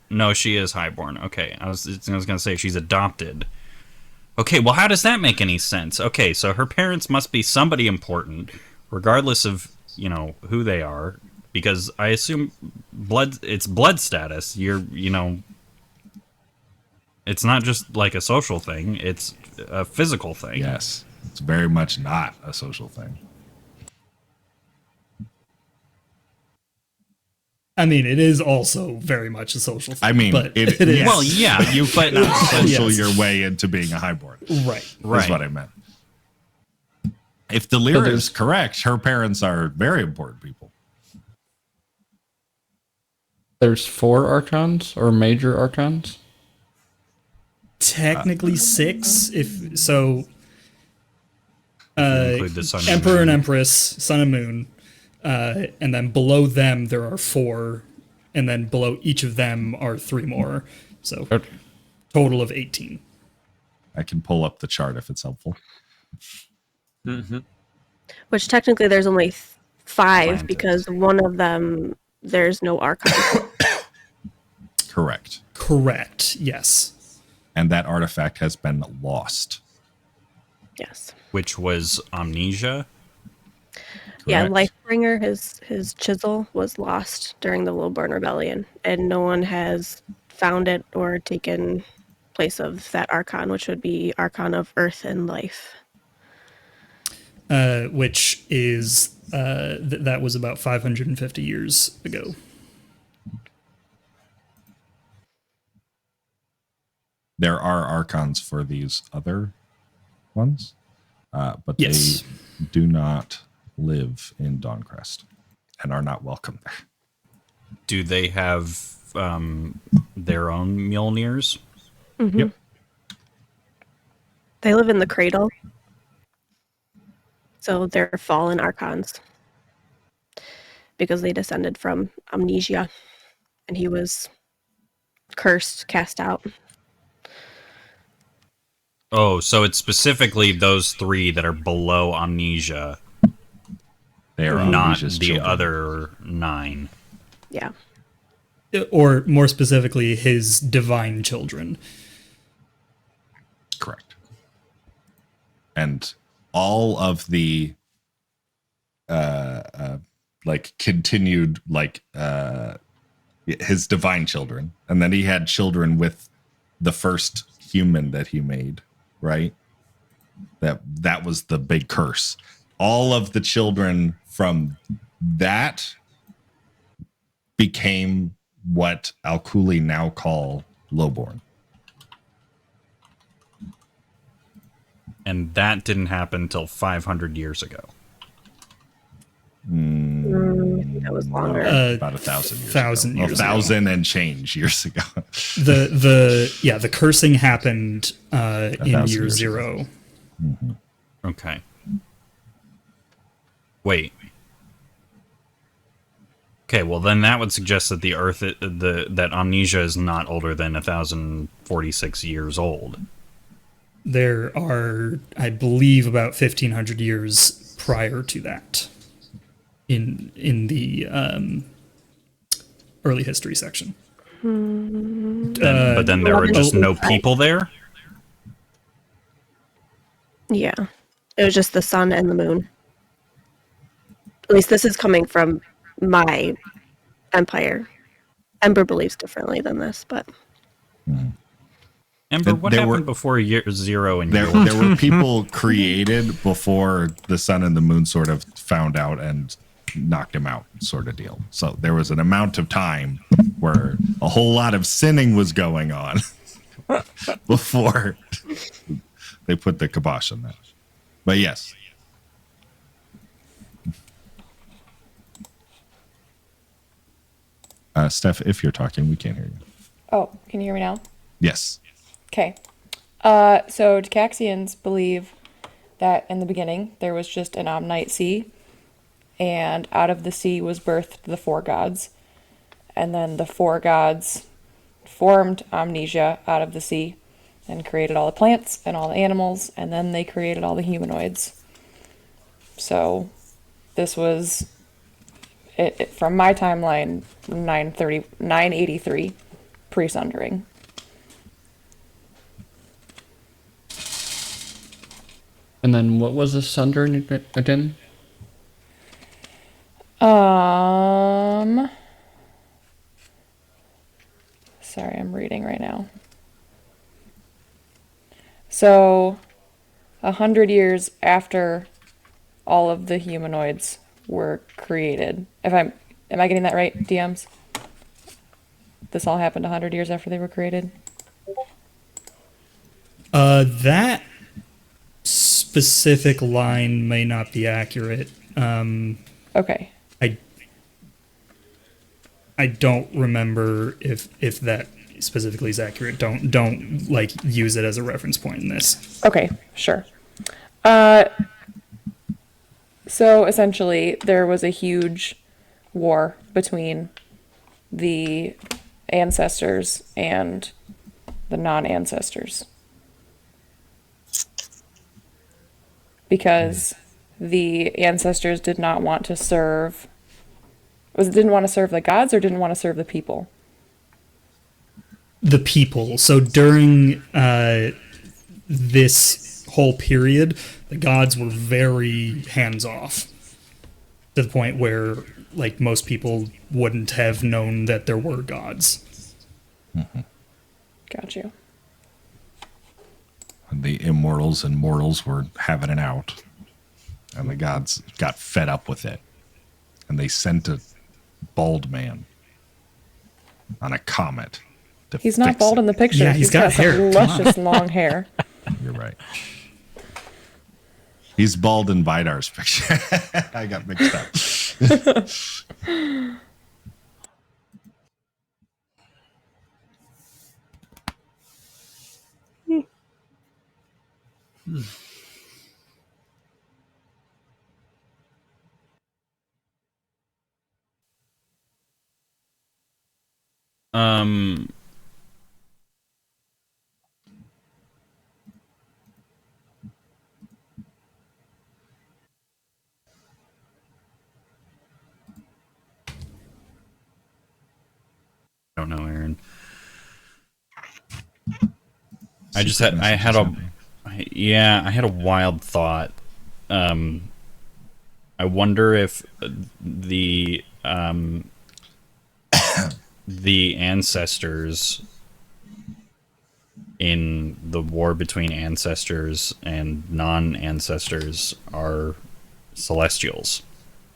No, she is highborn. Okay, I was going to say she's adopted. Okay, well, how does that make any sense? Okay, so her parents must be somebody important, regardless of, who they are, because I assume it's blood status. It's not just like a social thing, it's a physical thing. Yes, it's very much not a social thing. I mean, it is also very much a social thing. I mean, but it is. Yes, well, yeah, but you cannot social Yes. your way into being a highborn. Right. That's what I meant. If the Lyra is correct, her parents are very important people. There's 4 Archons or major Archons? Technically 6, if so. Include the sun and Emperor moon. and Empress, Sun and Moon, and then below them there are 4, and then below each of them are 3 more. So total of 18. I can pull up the chart if it's helpful. Mm-hmm. Which technically there's only 5 Atlantis. because one of them there's no Archon. Correct, yes. And that artifact has been lost. Yes. Which was amnesia. Yeah, Correct. Lifebringer, his chisel was lost during the Lowburn Rebellion, and no one has found it or taken place of that Archon, which would be Archon of Earth and Life. Which is that was about 550 years ago. There are Archons for these other ones, but Yes. they do not live in Dawncrest and are not welcome there. Do they have their own Mjolnirs? Mm-hmm. Yep. They live in the Cradle. So they're fallen Archons. Because they descended from Amnesia. And he was cursed, cast out. Oh, so it's specifically those 3 that are below amnesia, They are not Amnesia's the children. other 9. Yeah. Or more specifically, his divine children. Correct. And all of the continued his divine children, and then he had children with the first human that he made, right? That was the big curse. All of the children from that became what Alkuli now call lowborn. And that didn't happen until 500 years ago. That was longer. About 1,000 years 1,000 ago. years ago. 1,000 and change years ago. The cursing happened in 1,000 year years 0. Okay. Wait. Okay, well then that would suggest that the Earth, that Amnesia is not older than 1,046 years old. There are, I believe, about 1,500 years prior to that in the early history section. But then there were just no people there? Yeah. It was just the sun and the moon. At least this is coming from my empire. Ember believes differently than this, but... Ember, what happened before year 0 and There were people created before the sun and the moon sort of found out and knocked him out, sort of deal. So there was an amount of time where a whole lot of sinning was going on before they put the kibosh on that. But yes. Steph, if you're talking, we can't hear you. Oh, can you hear me now? Yes. Okay. So Decaxians believe that in the beginning there was just an Omnite sea, and out of the sea was birthed the 4 gods, and then the 4 gods formed Amnesia out of the sea and created all the plants and all the animals, and then they created all the humanoids. So this was, from my timeline, 983 pre-sundering. And then what was the sundering again? Sorry, I'm reading right now. So, 100 years after all of the humanoids were created. Am I getting that right, DMs? This all happened 100 years after they were created? That specific line may not be accurate. Okay. I don't remember if that specifically is accurate. Don't like use it as a reference point in this. Okay, sure. So essentially, there was a huge war between the ancestors and the non-ancestors. Because the ancestors did not want to serve... didn't want to serve the gods or didn't want to serve the people? The people. So during this whole period, the gods were very hands-off, to the point where like most people wouldn't have known that there were gods. Got you. The immortals and mortals were having it out, and the gods got fed up with it, and they sent a bald man on a comet to He's not fix bald it. in the picture. Yeah, he's got some hair. Come luscious long hair. You're right. He's bald in Vidar's picture. I got mixed up. I don't know, Aaron. I had a wild thought. I wonder if the ancestors in the war between ancestors and non-ancestors are celestials,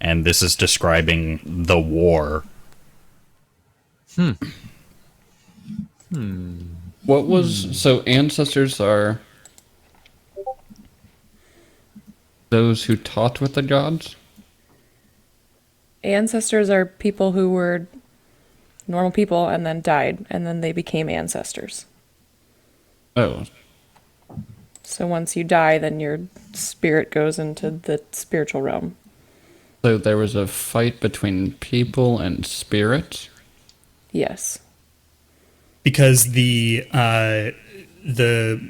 and this is describing the war. What was... So ancestors are... those who taught with the gods? Ancestors are people who were normal people and then died, and then they became ancestors. Oh, So once you die, then your spirit goes into the spiritual realm. so there was a fight between people and spirits? Yes. Because the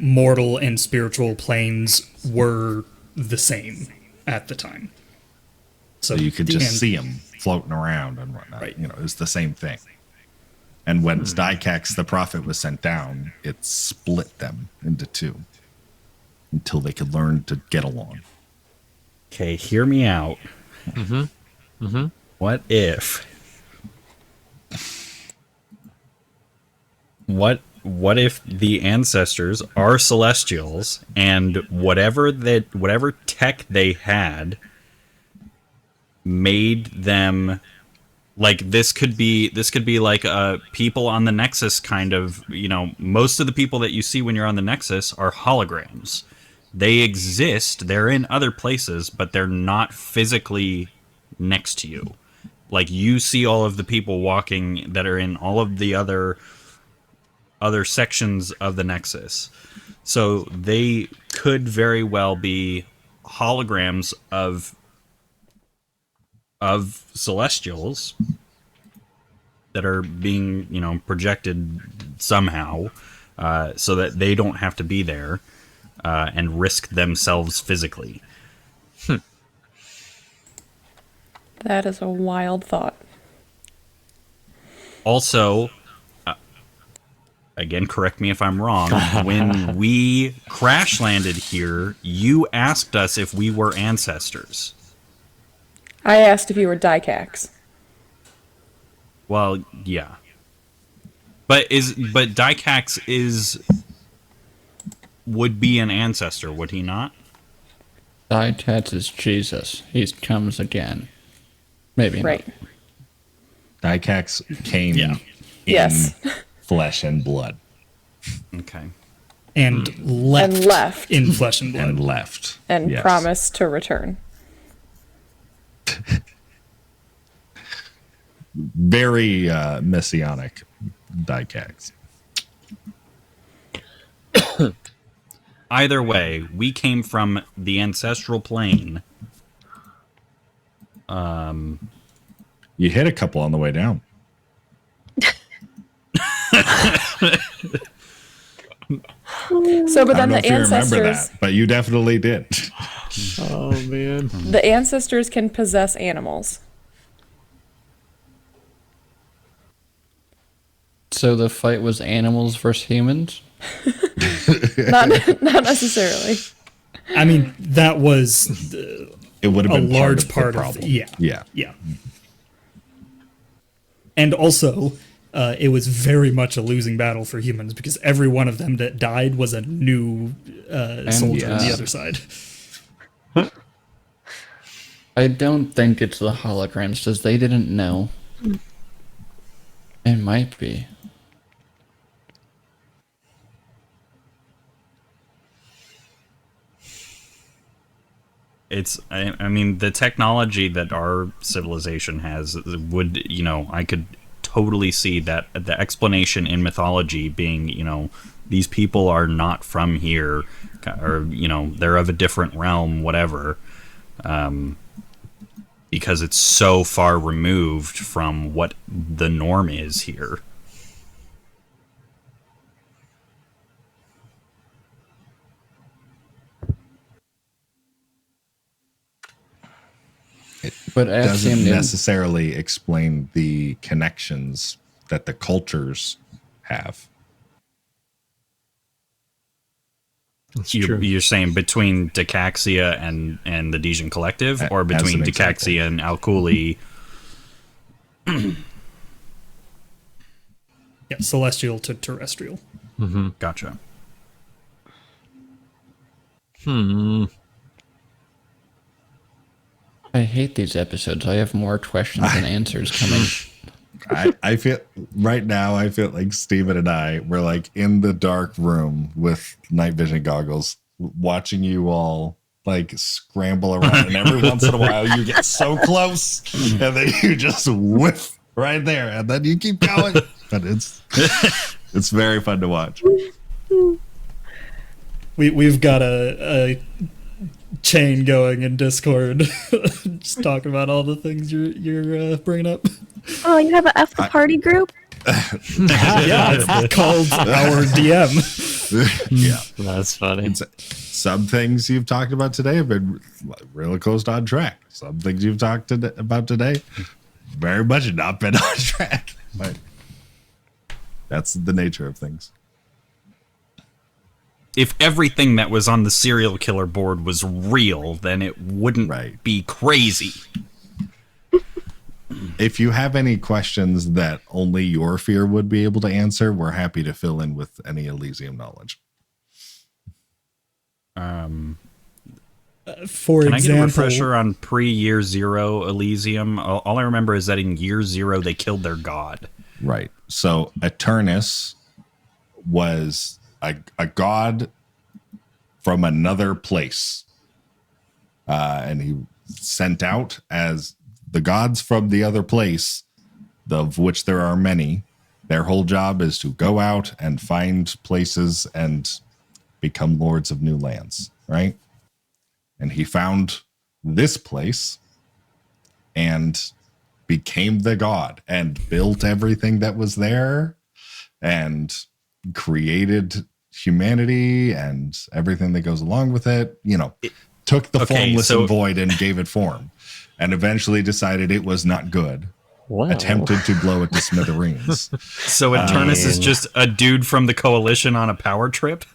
mortal and spiritual planes were the same at the time. So you could just and- see them floating around and whatnot. Right. You know, it's the same thing. And when Stycax the prophet was sent down, it split them into two until they could learn to get along. Okay, hear me out. What if? What if the ancestors are celestials and whatever tech they had made them, like, this could be like people on the Nexus kind of, you know, most of the people that you see when you're on the Nexus are holograms. They exist, they're in other places, but they're not physically next to you. Like, you see all of the people walking that are in all of the other sections of the Nexus. So they could very well be holograms of celestials that are being, you know, projected somehow, so that they don't have to be there and risk themselves physically. That is a wild thought. Also, again, correct me if I'm wrong, when we crash landed here, you asked us if we were ancestors. I asked if you were Dicax. Well, yeah. But Dykax would be an ancestor, would he not? Ditats is Jesus. He comes again. Maybe Right. not. Stycax came in Yes. flesh and blood Okay. and left, And left. in flesh and blood. and left. And Yes. promised to return. Very messianic Stycax. Either way, we came from the ancestral plane. You hit a couple on the way down. So, but I don't then know the if you remember ancestors, that, but you definitely did. Oh man. the ancestors can possess animals. So the fight was animals versus humans? Not necessarily. I mean, that was It would have a been large part part of of the the, problem. yeah. Yeah. And also, it was very much a losing battle for humans because every one of them that died was a new soldier on the other side. I don't think it's the holograms, because they didn't know. It might be. I mean, the technology that our civilization has would, you know, I could totally see that the explanation in mythology being, you know, these people are not from here, or, you know, they're of a different realm, whatever, because it's so far removed from what the norm is here. But Doesn't Axiom didn't. necessarily explain the connections that the cultures have. That's true. You're saying between Dicaxia and the Desian Collective, or As between an example. Dicaxia and Alkuli? Yeah, celestial to terrestrial. Gotcha. I hate these episodes. I have more questions than answers coming. I feel right now, I feel like Steven and I were like in the dark room with night vision goggles, watching you all like scramble around, and every once in a while you get so close, and then you just whiff right there, and then you keep going. But it's very fun to watch. We've got a chain going in Discord, just talking about all the things you're bringing up. Oh, you have a F the party group? Yeah, it's called our DM. Yeah, That's funny. Some things you've talked about today have been really close on track. Some things you've talked about today very much not been on track. But that's the nature of things. If everything that was on the serial killer board was real, then it wouldn't be crazy. If you have any questions that only your fear would be able to answer, we're happy to fill in with any Elysium knowledge. For Can example, I get a refresher on pre-year zero Elysium? All I remember is that in year zero they killed their god. Right. So Eternus was a god from another place, and he sent out as the gods from the other place, of which there are many. Their whole job is to go out and find places and become lords of new lands, right? And he found this place and became the god and built everything that was there and created humanity and everything that goes along with it. You know, took the formless and void and gave it form, and eventually decided it was not good. Wow. Attempted to blow it to smithereens. So Eternus is just a dude from the Coalition on a power trip?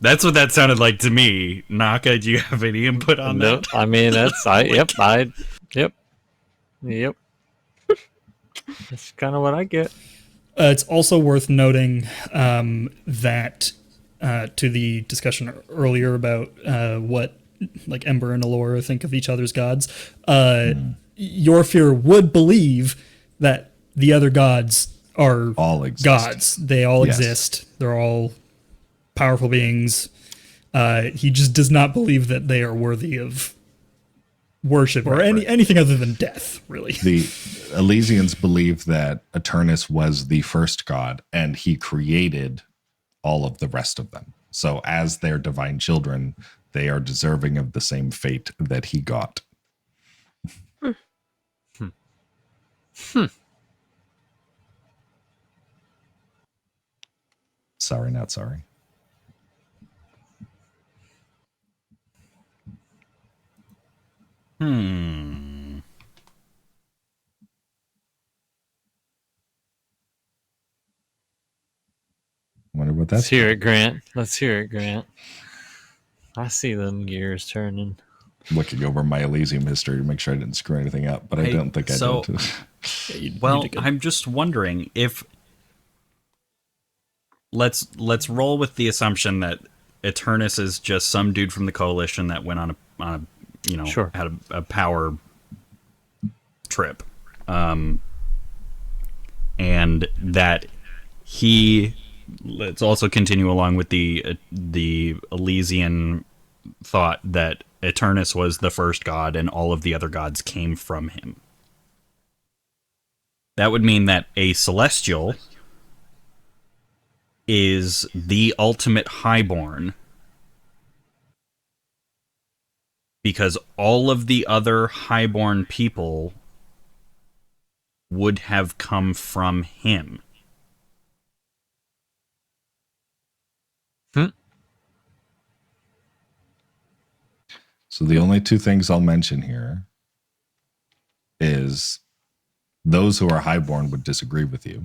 That's what that sounded like to me. Naka, do you have any input on that? I mean, that's yep. That's kind of what I get. It's also worth noting that to the discussion earlier about what like Ember and Allura think of each other's gods, your fear would believe that the other gods are all exist. Gods. They all exist. They're all powerful beings. He just does not believe that they are worthy of worship or anything other than death, really. The Elysians believe that Eternus was the first god, and he created all of the rest of them. So as their divine children, they are deserving of the same fate that he got. Sorry, not sorry. Wonder what that's. Let's hear it, Grant. Let's hear it, Grant. I see them gears turning. Looking over my Elysium history to make sure I didn't screw anything up, but I don't think I did. Well, I'm just wondering if let's roll with the assumption that Eternus is just some dude from the Coalition that went on a had a power trip, and that he. Let's also continue along with the Elysian thought that Eternus was the first god and all of the other gods came from him. That would mean that a celestial is the ultimate highborn because all of the other highborn people would have come from him. So the only two things I'll mention here is those who are highborn would disagree with you.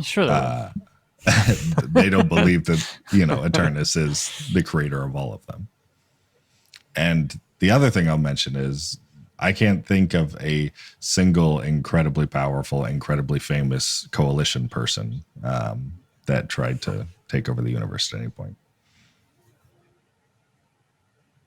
Sure. They don't believe that, Eternus is the creator of all of them. And the other thing I'll mention is I can't think of a single incredibly powerful, incredibly famous Coalition person that tried to take over the universe at any point.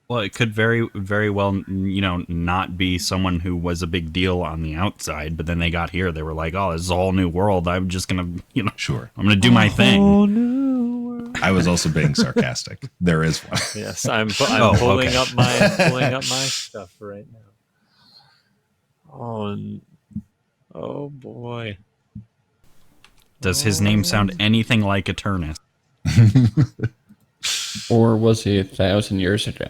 Well, it could very, very well, not be someone who was a big deal on the outside, but then they got here. They were like, "Oh, this is a whole new world. I'm just gonna, Sure. I'm gonna do my thing." Oh no! I was also being sarcastic. There is one. Yes, I'm okay. pulling up my stuff right now. Oh boy! Does his name sound anything like Eternus? Or was he 1,000 years ago?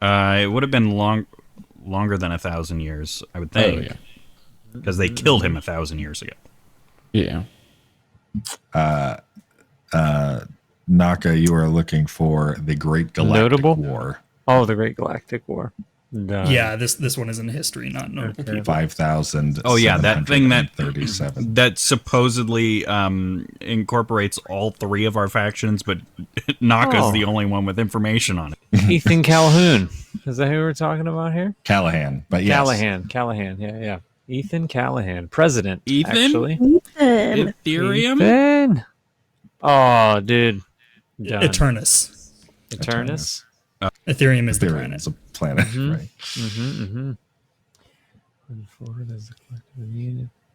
It would have been longer than 1,000 years, I would think. Oh, yeah. Because they killed him 1,000 years ago. Yeah. Naka, you are looking for the Great Galactic Notable? War. Oh, the Great Galactic War. Done. Yeah, this one is in history, not notable people. 5,000. Oh yeah, that thing that 37. that supposedly incorporates all three of our factions, but Naka's the only one with information on it. Ethan Calhoun. Is that who we're talking about here? Callahan, but yes. Callahan. Yeah. Ethan Callahan, president. Ethan? Actually. Ethan. Ethereum? Ethan. Oh, dude. Done. Eternus. Eternus. Ethereum is the Ethereum planet. is a planet, right?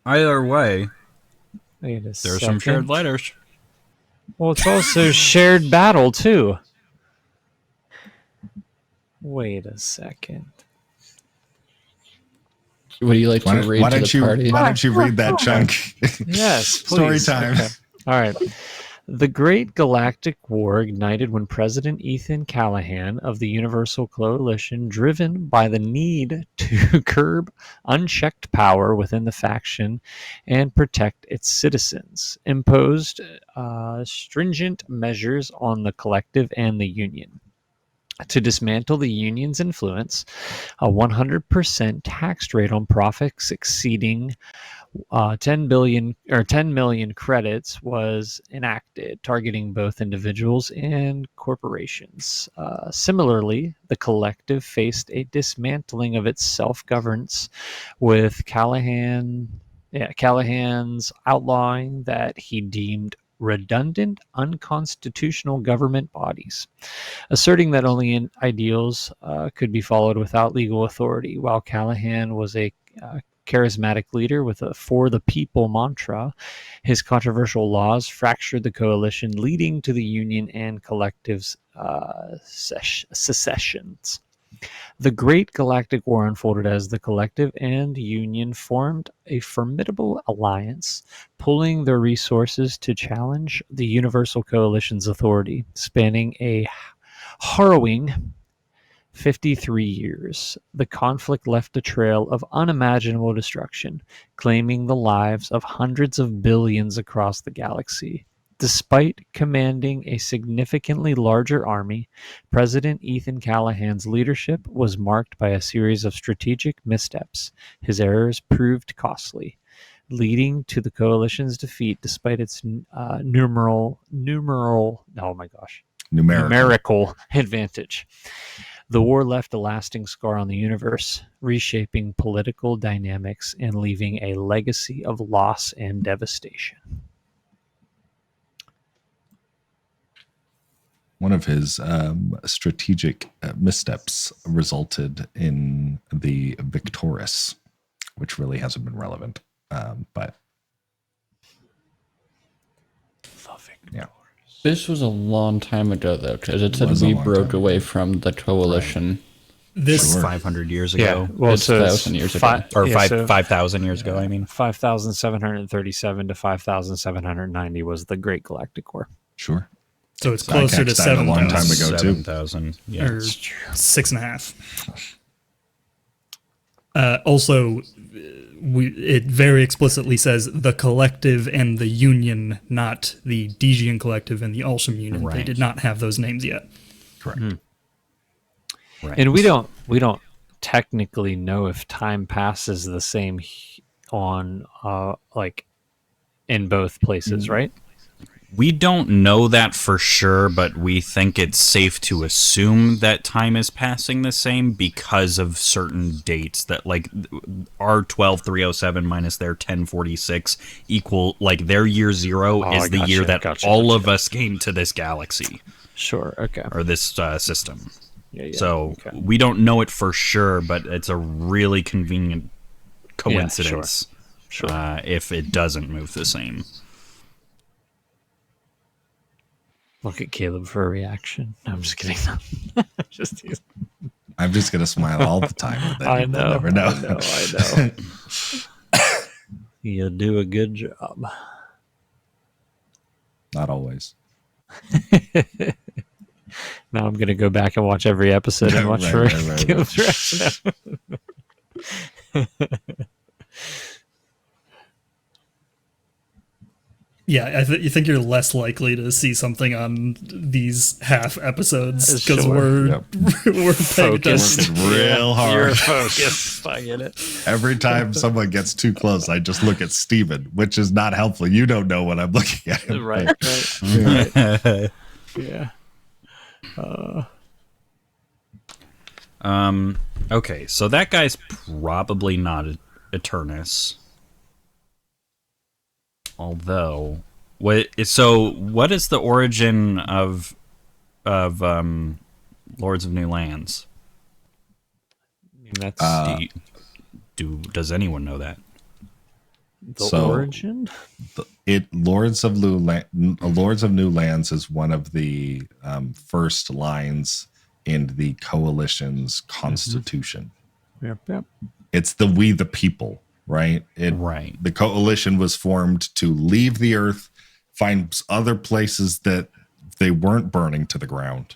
Either way, Wait a there's second. some shared letters. Well, it's also shared battle too. Wait a second. Would you like to read to the party? Why don't you read that chunk? Yes, Story please. time. Okay. All right. The Great Galactic War ignited when President Ethan Callahan of the Universal Coalition, driven by the need to curb unchecked power within the faction and protect its citizens, imposed stringent measures on the collective and the Union. To dismantle the Union's influence, a 100% tax rate on profits exceeding 10 million credits was enacted, targeting both individuals and corporations. Similarly, the collective faced a dismantling of its self-governance, with Callahan's outlawing that he deemed redundant, unconstitutional government bodies, asserting that only ideals could be followed without legal authority. While Callahan was a charismatic leader with a "for the people" mantra, his controversial laws fractured the coalition, leading to the Union and collective's secessions. The Great Galactic War unfolded as the collective and Union formed a formidable alliance, pooling their resources to challenge the Universal Coalition's authority, spanning a harrowing 53 years. The conflict left a trail of unimaginable destruction, claiming the lives of hundreds of billions across the galaxy. Despite commanding a significantly larger army, President Ethan Callahan's leadership was marked by a series of strategic missteps. His errors proved costly, leading to the coalition's defeat despite its numerical advantage. The war left a lasting scar on the universe, reshaping political dynamics and leaving a legacy of loss and devastation. One of his strategic missteps resulted in the Victoris, which really hasn't been relevant. But yeah. This was a long time ago, though, because it said we broke away from the coalition. This 500 years ago. Well, It's 1,000 years ago. Or 5,000 years ago, I mean. 5,737 to 5,790 was the Great Galactic War. Sure. So it's closer to Ikax died a long time 7,000 ago, too. 7,000. Yeah. or 6.5. Also, it very explicitly says the collective and the Union, not the Digian collective and the Alsham Union. They Right. did not have those names yet. Correct. Right. And we don't technically know if time passes the same on like in both places, right? We don't know that for sure, but we think it's safe to assume that time is passing the same because of certain dates that, like, our 12307 minus their 1046 equal, like, their year 0 is the year that all of us came to this galaxy. Sure, okay. Or this system. Yeah, so we don't know it for sure, but it's a really convenient coincidence if it doesn't move the same. Look at Caleb for a reaction. No, I'm just kidding. I'm just going to smile all the time. But then people never know. I know. You do a good job. Not always. Now I'm going to go back and watch every episode and watch Caleb's reaction. Yeah, you think you're less likely to see something on these half episodes because we're paying attention real hard. You're focused. I get it. Every time someone gets too close, I just look at Steven, which is not helpful. You don't know what I'm looking at. Right. Yeah. Okay, so that guy's probably not Eternus. Although, what is the origin of Lords of New Lands? That's does anyone know that? The origin? Lords of New Lands is one of the first lines in the Coalition's constitution. Yep. It's the We the People. Right? Right. The Coalition was formed to leave the Earth, find other places that they weren't burning to the ground,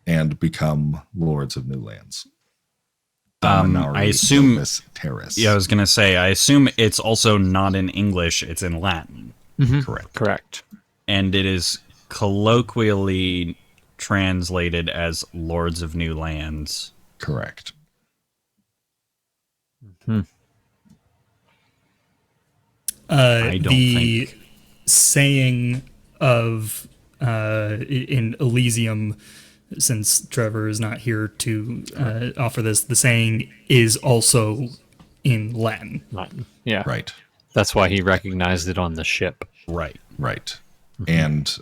and become Lords of New Lands. I assume Terrace. Yeah, I was gonna say. I assume it's also not in English; it's in Latin. Mm-hmm. Correct. And it is colloquially translated as Lords of New Lands. Correct. I don't the think saying of in Elysium, since Trevor is not here to offer this, the saying is also in Latin. Yeah. Right. That's why he recognized it on the ship. Right. And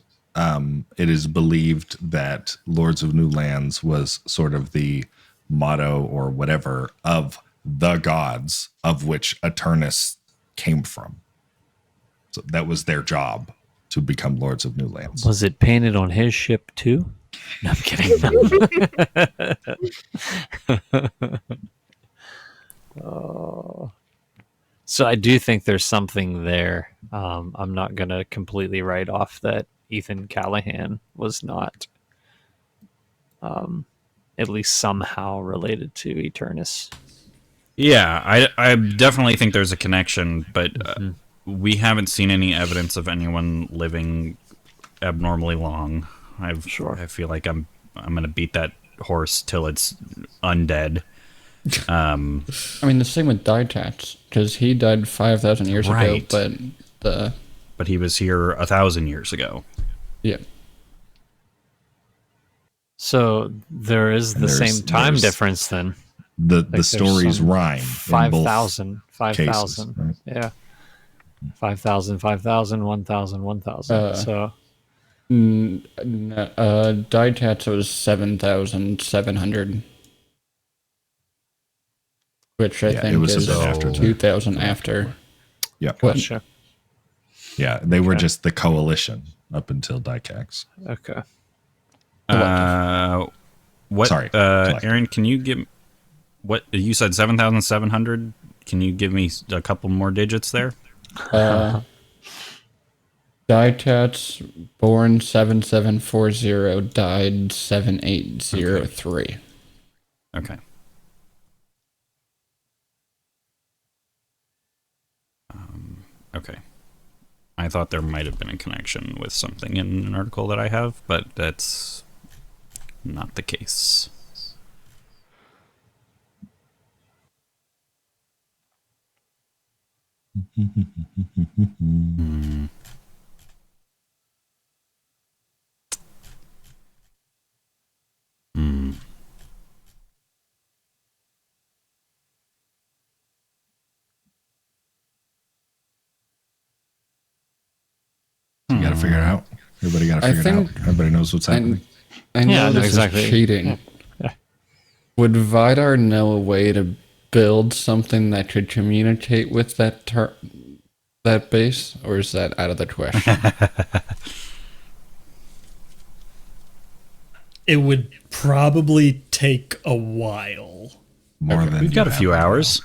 it is believed that Lords of New Lands was sort of the motto or whatever of the gods of which Eternus came from. So that was their job, to become Lords of New Lands. Was it painted on his ship too? No, I'm kidding. So I do think there's something there. I'm not going to completely write off that Ethan Callahan was not at least somehow related to Eternus. Yeah, I definitely think there's a connection, but we haven't seen any evidence of anyone living abnormally long. I feel like I'm gonna beat that horse till it's undead. I mean, the same with Ditats, because he died 5,000 years ago, but he was here 1,000 years ago. Yeah. So there is the same time difference then. The stories rhyme. 5,000. Right? Yeah. 5,000, 5,000, 1,000, 1,000. So. Ditats was 7,700. Which I think is 2,000 after. Yeah. Gotcha. Yeah, they were just the Coalition up until Dicax. Okay. What? Sorry, Aaron, can you give what you said? 7,700. Can you give me a couple more digits there? Ditats born 7740, died 7803. Okay. Okay. I thought there might have been a connection with something in an article that I have, but that's not the case. got to figure it out. Everybody got to figure it out. Everybody knows what's happening. I know Yeah, no, this exactly. is cheating. Yeah. Would Vidar know a way to build something that could communicate with that base, or is that out of the question? It would probably take a while. More than We've got a you few have hours.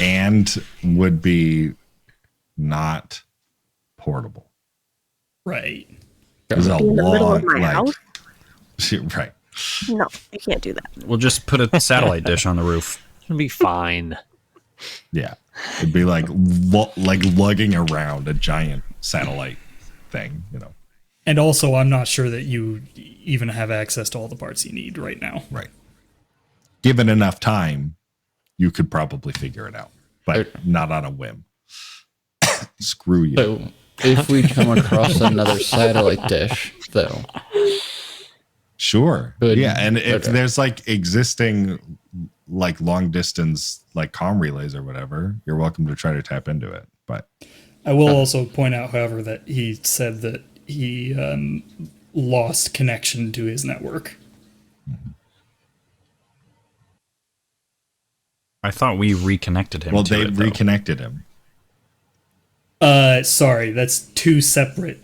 and would be not portable. Right. There's a Be in the middle of long, my house? right. No, you can't do that. We'll just put a satellite dish on the roof. It'll be fine. Yeah, it'd be like lugging around a giant satellite thing, you know. And also, I'm not sure that you even have access to all the parts you need right now. Right. Given enough time, you could probably figure it out, but not on a whim. Screw you. So, if we come across another satellite dish, though. Sure. Good. Yeah, and if Okay. there's like existing like long distance like comm relays or whatever, you're welcome to try to tap into it. But I will also point out, however, that he said that he lost connection to his network. I thought we reconnected him. well, to they it, though. reconnected him. Sorry, that's two separate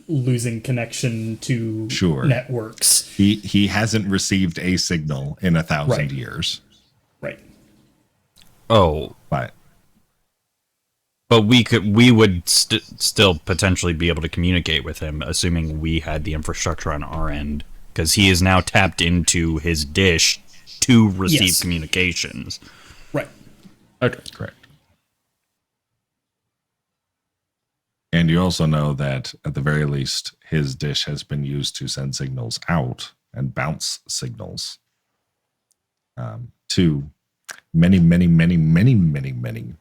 losing connection to Sure. networks. He hasn't received a signal in 1,000 Right. years. Right. Oh, But but we would still potentially be able to communicate with him, assuming we had the infrastructure on our end, because he is now tapped into his dish to receive Yes. communications. Right. Okay. correct. And you also know that at the very least, his dish has been used to send signals out and bounce signals to many, many, many, many, many, many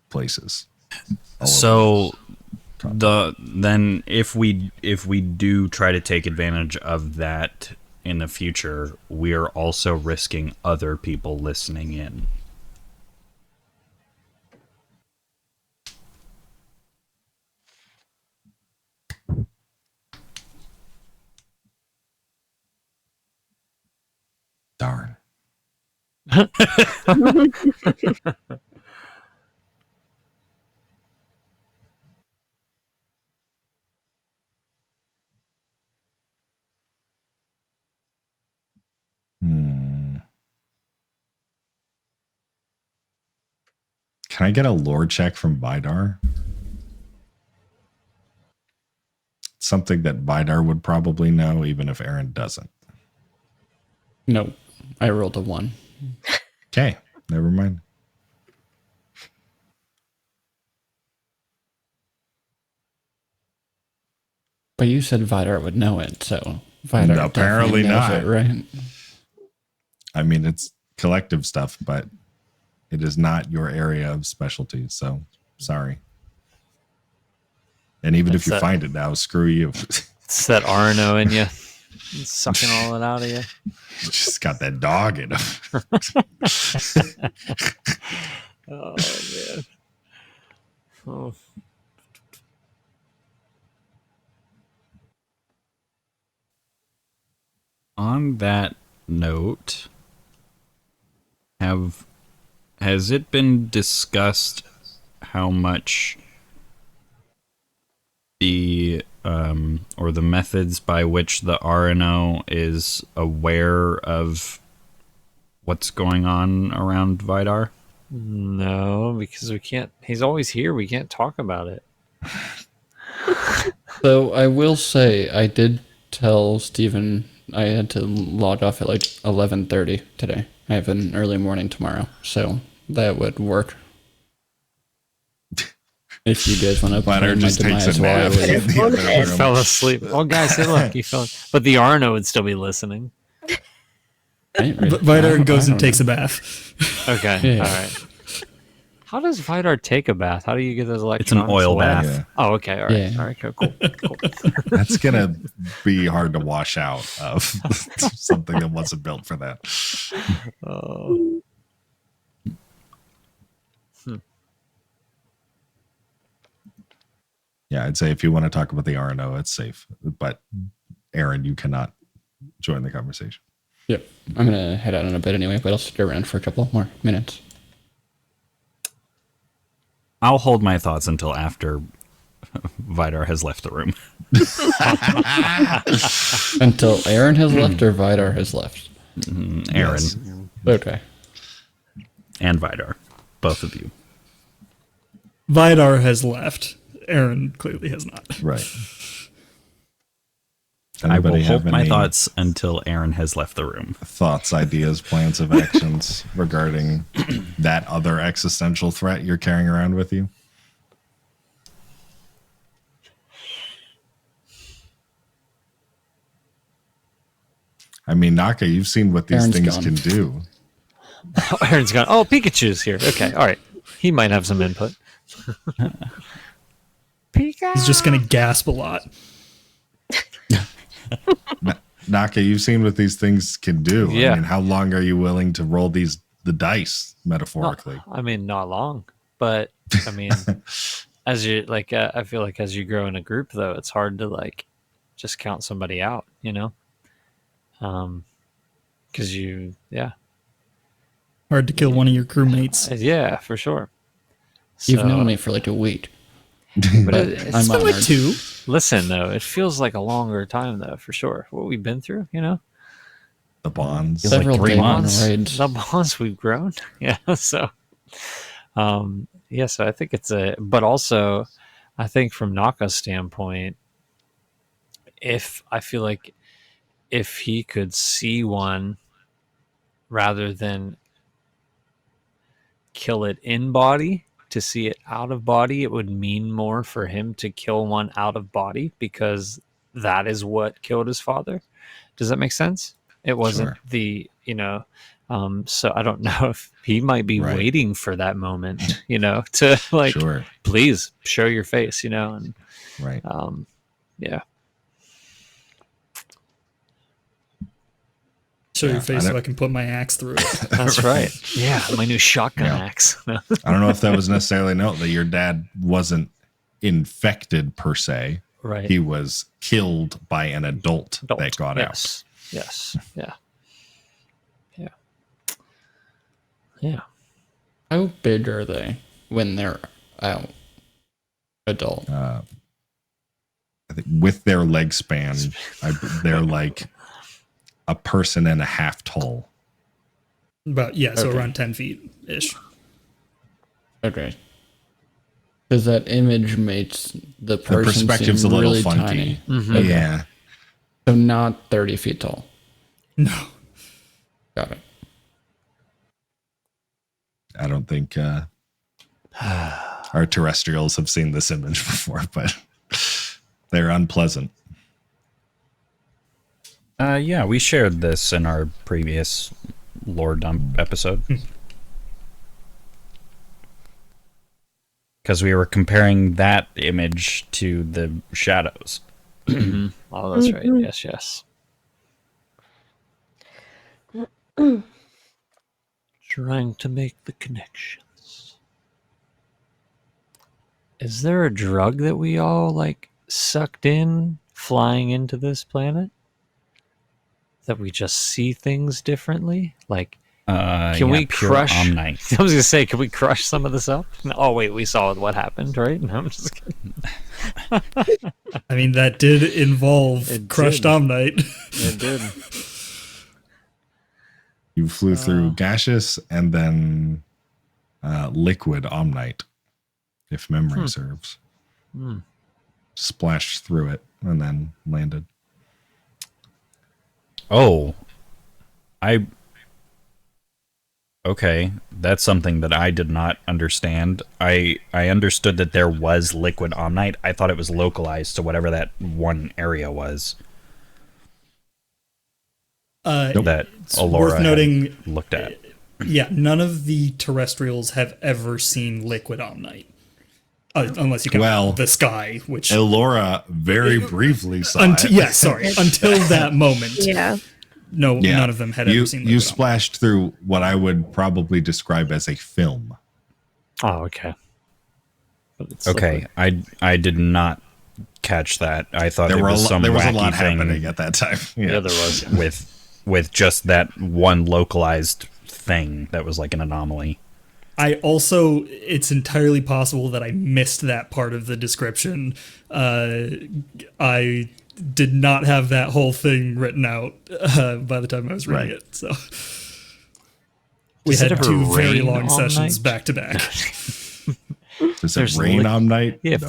places. all So over. then if we do try to take advantage of that in the future, we are also risking other people listening in. Darn. Can I get a lore check from Vidar? Something that Vidar would probably know, even if Aaron doesn't. No, I rolled a 1. Okay, never mind. But you said Vidar would know it, so Vidar Apparently definitely knows not. it, right? I mean, it's collective stuff, but it is not your area of specialty, so sorry. And even if you find it now, screw you. It's that RNO in you. It's sucking all it out of you. Just got that dog in him. Oh, man. Oh. On that note, has it been discussed how much the or the methods by which the RNO is aware of what's going on around Vidar? No, because we can't. He's always here. We can't talk about it. So I will say I did tell Steven I had to log off at like 11:30 today. I have an early morning tomorrow, so that would work. If you guys want to Vidar play my just takes a demise while I nap was in the other He He room. fell asleep. Oh, guys, hey, look, he fell. But the RNO would still be listening. Vidar goes and takes a bath. Okay, Yeah. all right. How does Vidar take a bath? How do you get those It's an electrons? oil away? bath. Yeah. Oh, okay, all right, Yeah. all right, cool. That's gonna be hard to wash out of something that wasn't built for that. Oh. Yeah, I'd say if you want to talk about the RNO, it's safe. But Aaron, you cannot join the conversation. Yep. I'm going to head out in a bit anyway, but I'll stick around for a couple more minutes. I'll hold my thoughts until after Vidar has left the room. Until Aaron has left or Vidar has left? Aaron. Yes. Okay. And Vidar. Both of you. Vidar has left. Aaron clearly has not. Right. I will Anybody hold have my any thoughts until Aaron has left the room. thoughts, ideas, plans of actions regarding that other existential threat you're carrying around with you? I mean, Naka, you've seen what these Aaron's things gone. can do. Aaron's gone. Oh, Pikachu's here. Okay, all right. He might have some input. He's just going to gasp a lot. Naka, you've seen what these things can do. Yeah. I mean, how long are you willing to roll the dice, metaphorically? I mean, not long, but I mean, as you like, I feel like as you grow in a group, though, it's hard to like just count somebody out, you know? Because Hard to kill one of your crewmates. yeah, for sure. You've So- known me for like a week. but I'm Been like honored. 2. listen, though, it feels like a longer time, though, for sure. What we've been through, you know, The bonds. Feels like Several 3 days months. raids. the bonds we've grown, yeah. So, so I think it's but also, I think from Naka's standpoint, I feel like if he could see one rather than kill it in body to see it out of body, it would mean more for him to kill one out of body because that is what killed his father. Does that make sense? It wasn't Sure. so I don't know if he might be Right. waiting for that moment, to like, Sure. please show your face, and Right. yeah. Show Yeah, your face I so don't- I can put my axe through it. That's right. Yeah, my new shotgun Yeah. axe. I don't know if that was necessarily note that your dad wasn't infected per se. Right. He was killed by an adult that got out. yes. Yes. Yeah. Yeah. Yeah. How big are they when they're out? Adult. I think with their leg span, they're like a person and a half tall. But yeah, so Okay. around 10 feet ish. Okay. Because that image makes the person perspective's seem a little really funky. tiny. Okay. Yeah. So not 30 feet tall. No. Got it. I don't think our terrestrials have seen this image before, but they're unpleasant. Yeah, we shared this in our previous lore dump episode. Because we were comparing that image to the shadows. Oh, that's right. Yes, yes. Trying to make the connections. Is there a drug that we all like sucked in flying into this planet? That we just see things differently? Like, can we pure crush? Omnite. I was gonna say, can we crush some of this up? No, oh wait, we saw what happened, right? No, I'm just kidding. I mean, that did involve It crushed did. Omnite. It did. You flew through gaseous and then liquid omnite, if memory serves. Splashed through it and then landed. Oh, okay, that's something that I did not understand. I understood that there was liquid omnite. I thought it was localized to whatever that one area was that It's Alora worth had noting, looked at. yeah, none of the terrestrials have ever seen liquid Omnite. Unless you count Well, the sky, which... Elora very briefly saw it. yeah, sorry. Until that moment, Yeah. no, Yeah. none of them had you, ever seen liquid you Omnite. splashed through what I would probably describe as a film. Oh, okay. but it's Okay, I did not catch that. I thought There it was some was a wacky lot thing happening at that time. Yeah, there was. with just that one localized thing that was like an anomaly. It's entirely possible that I missed that part of the description. I did not have that whole thing written out by the time I was reading it. So we Does it had ever two very rain long all sessions night? back to back. Does There's it rain liq- on night? Yeah, if No.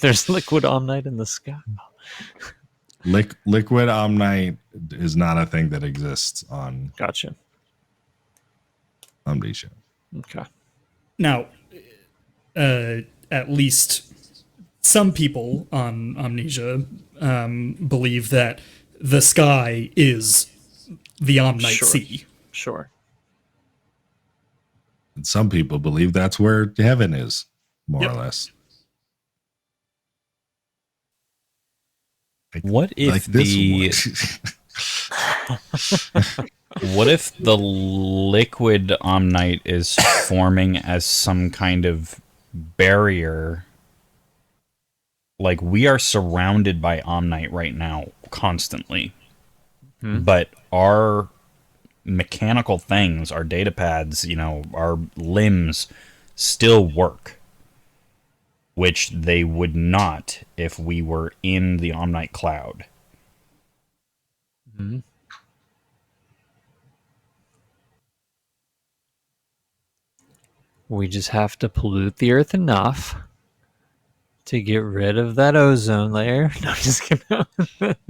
there's liquid omnite in the sky. Liquid omnite is not a thing that exists on Gotcha. Amnesia. Okay. Now, at least some people on Amnesia believe that the sky is the Omnite Sure. Sea. Sure. And some people believe that's where heaven is, more or less. What if what if the liquid omnite is forming as some kind of barrier? Like, we are surrounded by omnite right now constantly, but our mechanical things, our data pads, our limbs still work, which they would not if we were in the omnite cloud. We just have to pollute the earth enough to get rid of that ozone layer. No, just kidding.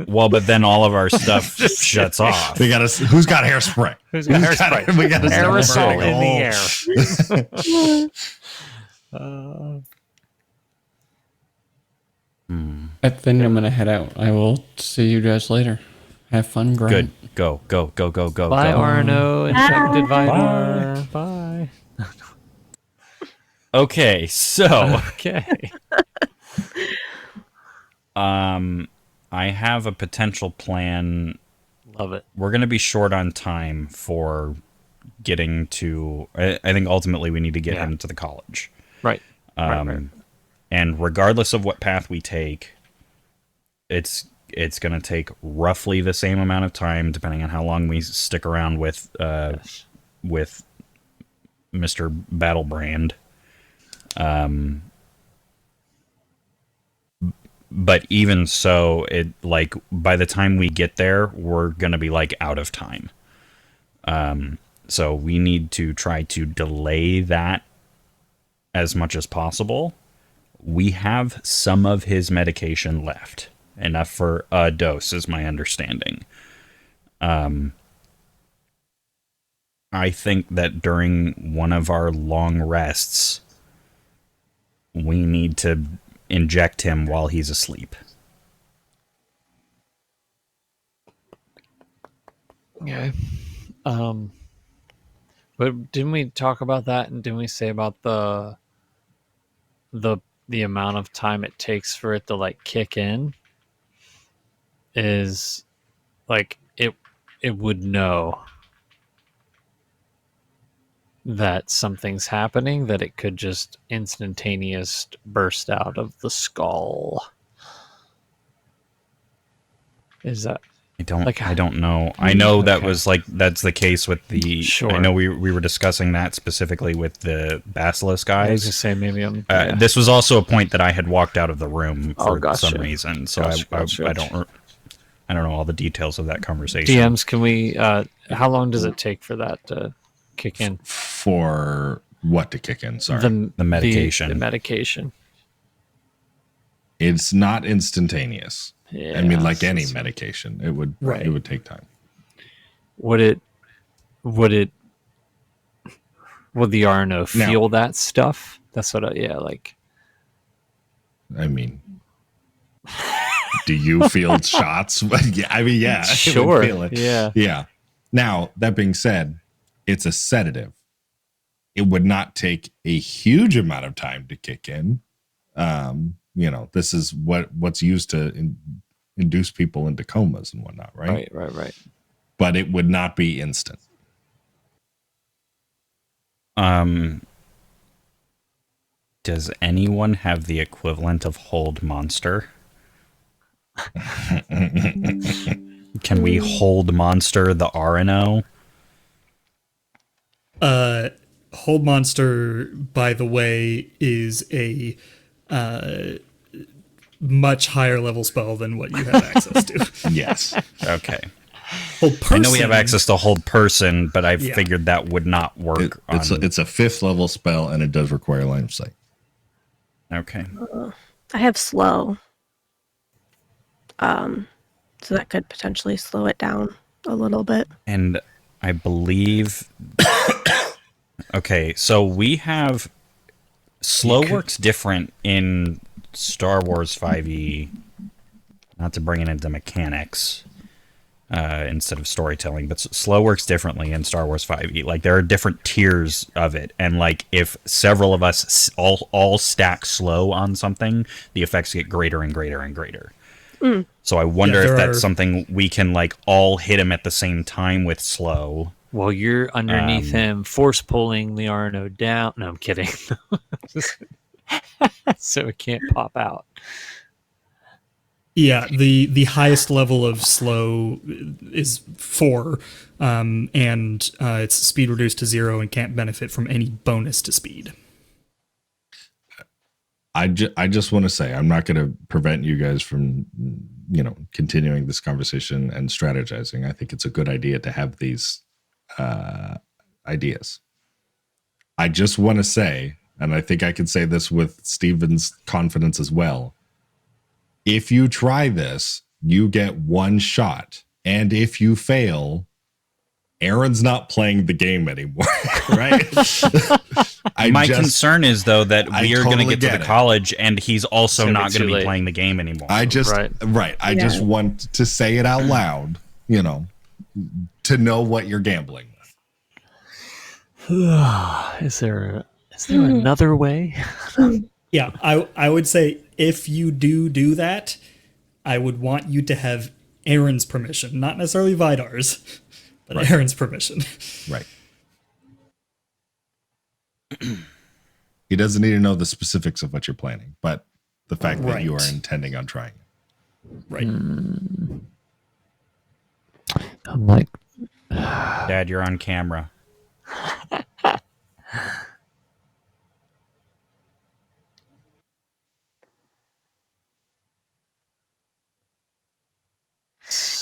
Well, but then all of our stuff shuts off. We got who's got hairspray? Who's got hairspray? We got Aerosol in the air. I think I'm gonna head out. I will see you guys later. Have fun, Grant. Good. Go. Bye, go. Arno. Infected Vidor. Bye. Okay, so Okay. I have a potential plan. Love it. We're going to be short on time for getting to. I think ultimately we need to get him to the college. Right. And regardless of what path we take, it's going to take roughly the same amount of time, depending on how long we stick around with Mr. Battlebrand. But even so, by the time we get there, we're gonna be out of time. So we need to try to delay that as much as possible. We have some of his medication left, enough for a dose, is my understanding. I think that during one of our long rests, we need to inject him while he's asleep. Okay. But didn't we talk about that, and didn't we say about the amount of time it takes for it to kick in? Is it would know that something's happening, that it could just instantaneous burst out of the skull. Is that? I don't know. I know that was that's the case with the. Sure. I know we were discussing that specifically with the Basilisk guys. I was gonna say maybe I'm. This was also a point that I had walked out of the room for gotcha. some reason, so Gotcha. I don't know all the details of that conversation. DMs, can we? How long does it take for that to kick in? For what to kick in? Sorry, the medication. The medication. It's not instantaneous. Yeah, I mean, like any medication, it would Right. it would take time. Would the RNO feel that stuff? That's what I mean, do you feel shots? Yeah, I mean, yeah, I would Sure. feel it. Yeah. Yeah. Now, that being said, it's a sedative. It would not take a huge amount of time to kick in. This is what's used to induce people into comas and whatnot, right? Right. But it would not be instant. Does anyone have the equivalent of hold monster? Can we hold monster the RNO? Hold monster, by the way, is a much higher level spell than what you have access to. Yes. Okay. Hold person. I know we have access to hold person, but I Yeah. figured that would not work. It's a 5th level spell, and it does require line of sight. Okay. I have slow. So that could potentially slow it down a little bit. And I believe. Okay, so we have. Slow works different in Star Wars 5e. Not to bring it into mechanics instead of storytelling, but slow works differently in Star Wars 5e. Like, there are different tiers of it, and like if several of us all stack slow on something, the effects get greater and greater and greater. So I wonder if that's something we can like all hit him at the same time with slow. While you're underneath him, force pulling the RNO down. No, I'm kidding. So it can't pop out. Yeah, the highest level of slow is 4, and its speed reduced to 0 and can't benefit from any bonus to speed. I just want to say, I'm not going to prevent you guys from, continuing this conversation and strategizing. I think it's a good idea to have these ideas. I just want to say, and I think I can say this with Steven's confidence as well, if you try this, you get one shot. And if you fail, Aaron's not playing the game anymore, right? My concern is, though, that we are going to get to the it. college and he's also not going to be late. playing the game anymore. I just want to say it out loud, to know what you're gambling with. Is there another way? Yeah, I would say if you do that, I would want you to have Aaron's permission, not necessarily Vidar's, but Aaron's permission. Right. He doesn't need to know the specifics of what you're planning, but the fact that you are intending on trying it. Right. I'm like, Dad, you're on camera.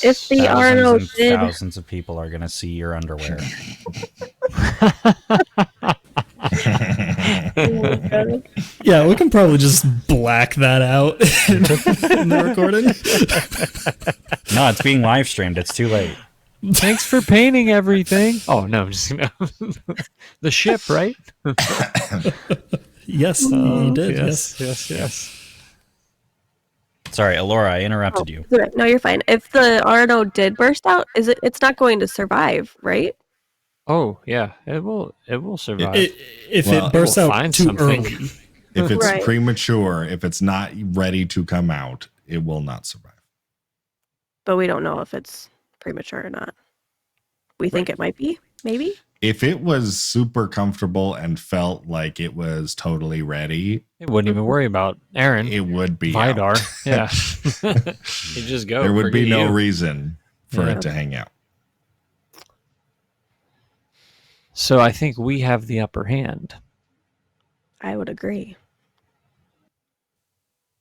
If the RNO did, thousands of people are going to see your underwear. Yeah, we can probably just black that out in the recording. No, it's being live streamed. It's too late. thanks for painting everything. Oh no, just the ship, right? Yes, you did. Yes. Sorry, Alora, I interrupted you. No, you're fine. If the RNO did burst out, it's not going to survive, right? Oh yeah, it will survive. If it bursts we'll out find too something. early. If it's Right. premature, if it's not ready to come out, it will not survive. But we don't know if it's premature or not. We think it might be, maybe. If it was super comfortable and felt like it was totally ready, It wouldn't even worry about Aaron. it would be Vidar. out. Yeah. You just go. There would be forget no you. reason for Yeah. it to hang out. So I think we have the upper hand. I would agree.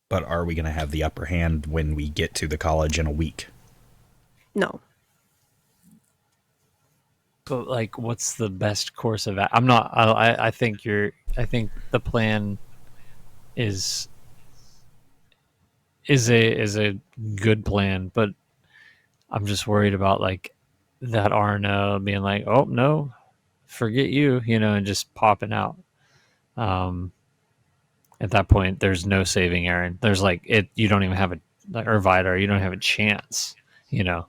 But are we going to have the upper hand when we get to the college in a week? No. But like, what's the best course of action? I'm not. I think you're. I think the plan is a good plan, but I'm just worried about like that RNO being like, oh no, forget you, and just popping out. At that point, there's no saving Aaron. There's like it. You don't even have or Vidar. You don't have a chance. If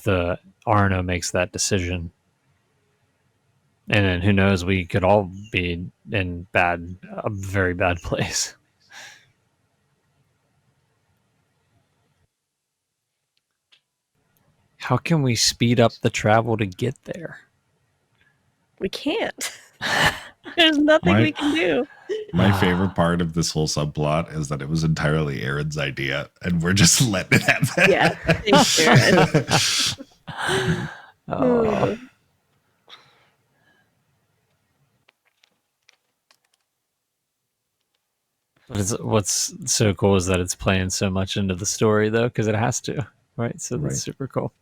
the RNO makes that decision. And then who knows, we could all be in a very bad place. How can we speed up the travel to get there? We can't. There's nothing My- we can do. My favorite part of this whole subplot is that it was entirely Aaron's idea, and we're just letting it happen. Yeah. Thanks, Aaron. Oh. What's so cool is that it's playing so much into the story, though, because it has to, right? So that's Right. super cool.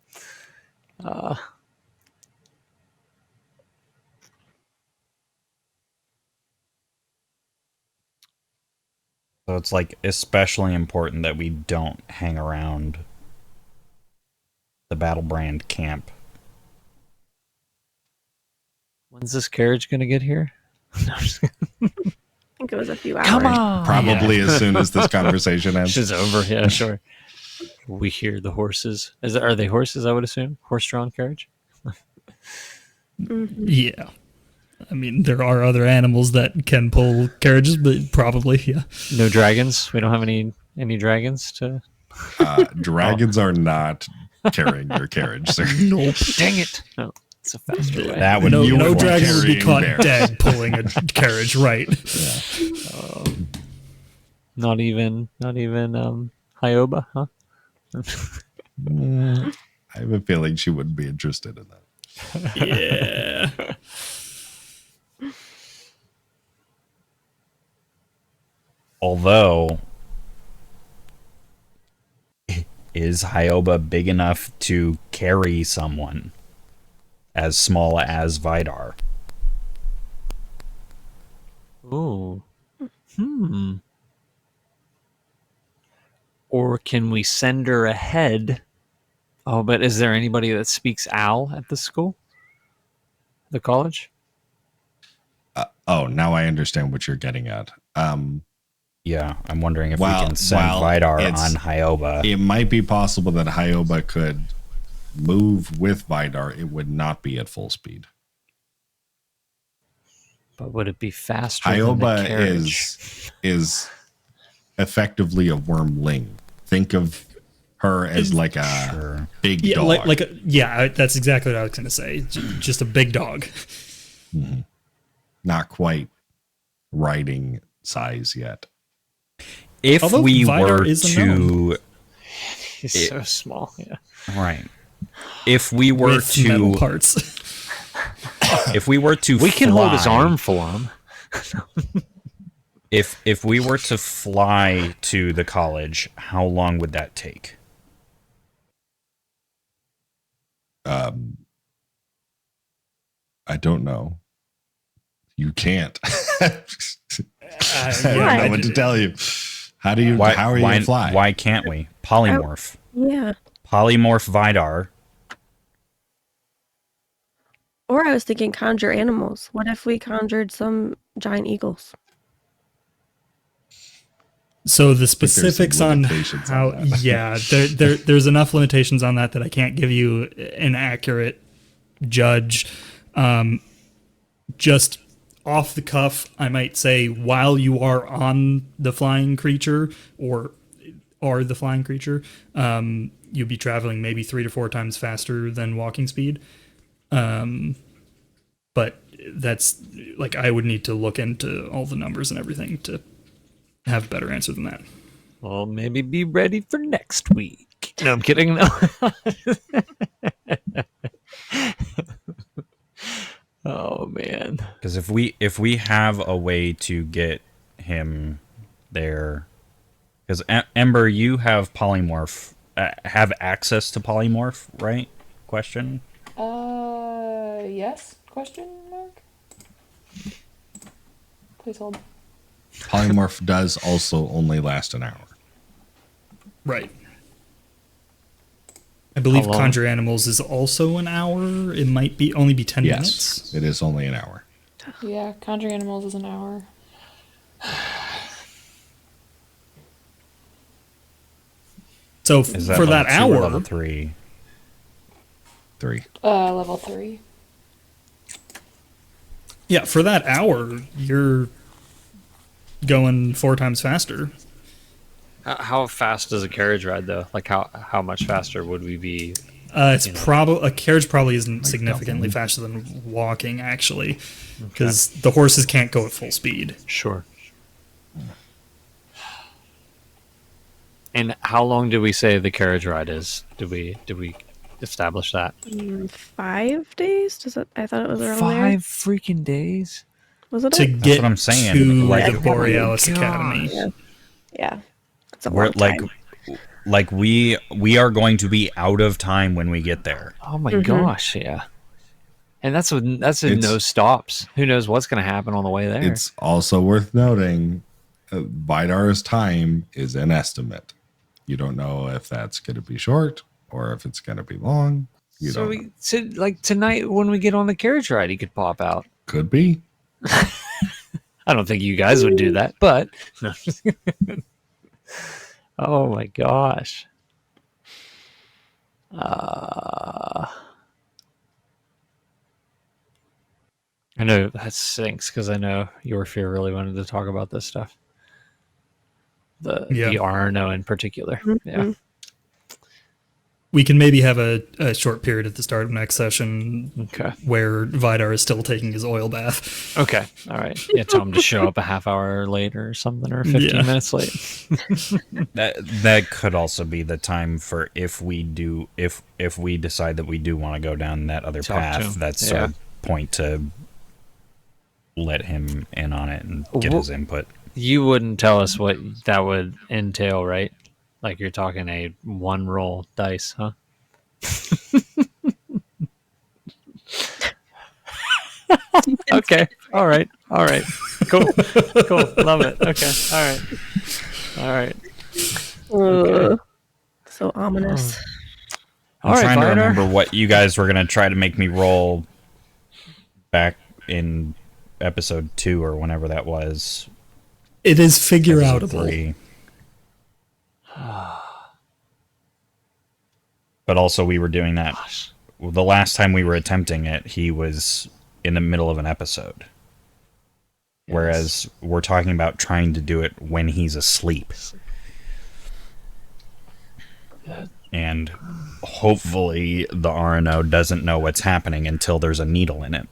So it's like especially important that we don't hang around the Battlebrand camp. When's this carriage going to get here? No, I'm just kidding. I think it was a few hours. Come on! Probably as soon as this conversation ends. It's over. Yeah, sure. We hear the horses. Are they horses? I would assume horse-drawn carriage. Yeah. I mean, there are other animals that can pull carriages, but probably, yeah. No dragons. We don't have any dragons to. Dragons are not carrying your carriage, sir. Nope. Dang it! No, it's a faster way. That would No, You no would dragon would be carrying caught bear. dead pulling a carriage, right? Not even Hyoba, huh? I have a feeling she wouldn't be interested in that. Yeah. Although, is Hyoba big enough to carry someone as small as Vidar? Ooh. Or can we send her ahead? Oh, but is there anybody that speaks Owl at the school? The college? Oh, now I understand what you're getting at. Yeah, I'm wondering if Well- we can send well, Vidar it's- on Hyoba. It might be possible that Hyoba could move with Vidar. It would not be at full speed. But would it be faster than the Hyoba carriage? is effectively a wormling. Think of her as like a Sure. big Yeah, dog. that's exactly what I was going to say. Just a big dog. Not quite riding size yet. If Although we Vidar were is a to He's so small. Yeah. right, if we were With metal to parts. if we were to We can hold his fly- arm for him. If we were to fly to the college, how long would that take? I don't know. You can't. I yeah, don't know what to tell you. How are you gonna fly? Why can't we? Polymorph. Yeah. Polymorph Vidar. Or I was thinking conjure animals. What if we conjured some giant eagles? So the there's some specifics on limitations how, on that. yeah, there's enough limitations on that I can't give you an accurate judge. Just off the cuff, I might say while you are on the flying creature or are the flying creature, you'll be traveling maybe 3 to 4 times faster than walking speed. But that's like, I would need to look into all the numbers and everything to have a better answer than that. Well, maybe be ready for next week. No, I'm kidding. No. Oh man. Because if we have a way to get him there, because Ember, you have polymorph, have access to polymorph, right? Question. Yes? Question mark? Please hold. Polymorph does also only last an hour. Right. I believe How long? conjure animals is also an hour. It might be only be 10 minutes. Yes, it is only an hour. Yeah, conjure animals is an hour. So Is that for that level 2 or hour, level 3? 3. Level 3. yeah, for that hour, you're going 4 times faster. How fast does a carriage ride though? Like how much faster would we be It's probably a carriage probably isn't Like significantly double. faster than walking actually, because the horses can't go at full speed. Sure. And how long do we say the carriage ride is? Did we establish that? 5 days? Does it? I thought it was around there. 5 freaking days. Was it? To Up? get what I'm saying, to like- the Borealis Oh my Academy. gosh. Yeah. It's a We're long time. like we are going to be out of time when we get there. Oh my gosh, yeah. And that's in no stops. Who knows what's going to happen on the way there? It's also worth noting Vidar's time is an estimate. You don't know if that's going to be short or if it's going to be long. You so, don't know. so like tonight when we get on the carriage ride, he could pop out. Could be. I don't think you guys would do that, but no. Oh my gosh. I know that stinks because I know your fear really wanted to talk about this stuff. The RNO in particular. Yeah. We can maybe have a short period at the start of next session Okay. where Vidar is still taking his oil bath. Okay. All right. Yeah, tell him to show up a half hour late or something, or 15 minutes late. That could also be the time for if we decide that we do want to go down that other Talk to path. him. That's Yeah. our point to let him in on it and get his input. You wouldn't tell us what that would entail, right? Like you're talking a 1 roll dice, huh? Okay. All right. Cool. Love it. Okay. All right. Ugh. So ominous. I'm trying to remember what you guys were going to try to make me roll back in episode 2 or whenever that was. It is figure Episode outable. 3. But also we were doing that. The last time we were attempting it, he was in the middle of an episode. Yes. Whereas we're talking about trying to do it when he's asleep. And hopefully the RNO doesn't know what's happening until there's a needle in it.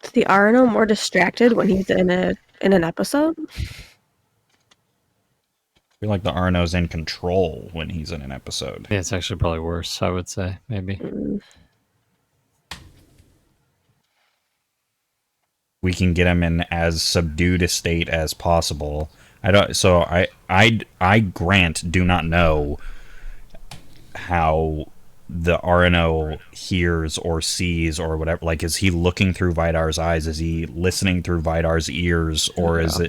Is the RNO more distracted when he's in an episode? I feel like the RNO's in control when he's in an episode. Yeah, it's actually probably worse, I would say, maybe. We can get him in as subdued a state as possible. I grant do not know how the RNO hears or sees or whatever. Like, is he looking through Vidar's eyes? Is he listening through Vidar's ears? Or is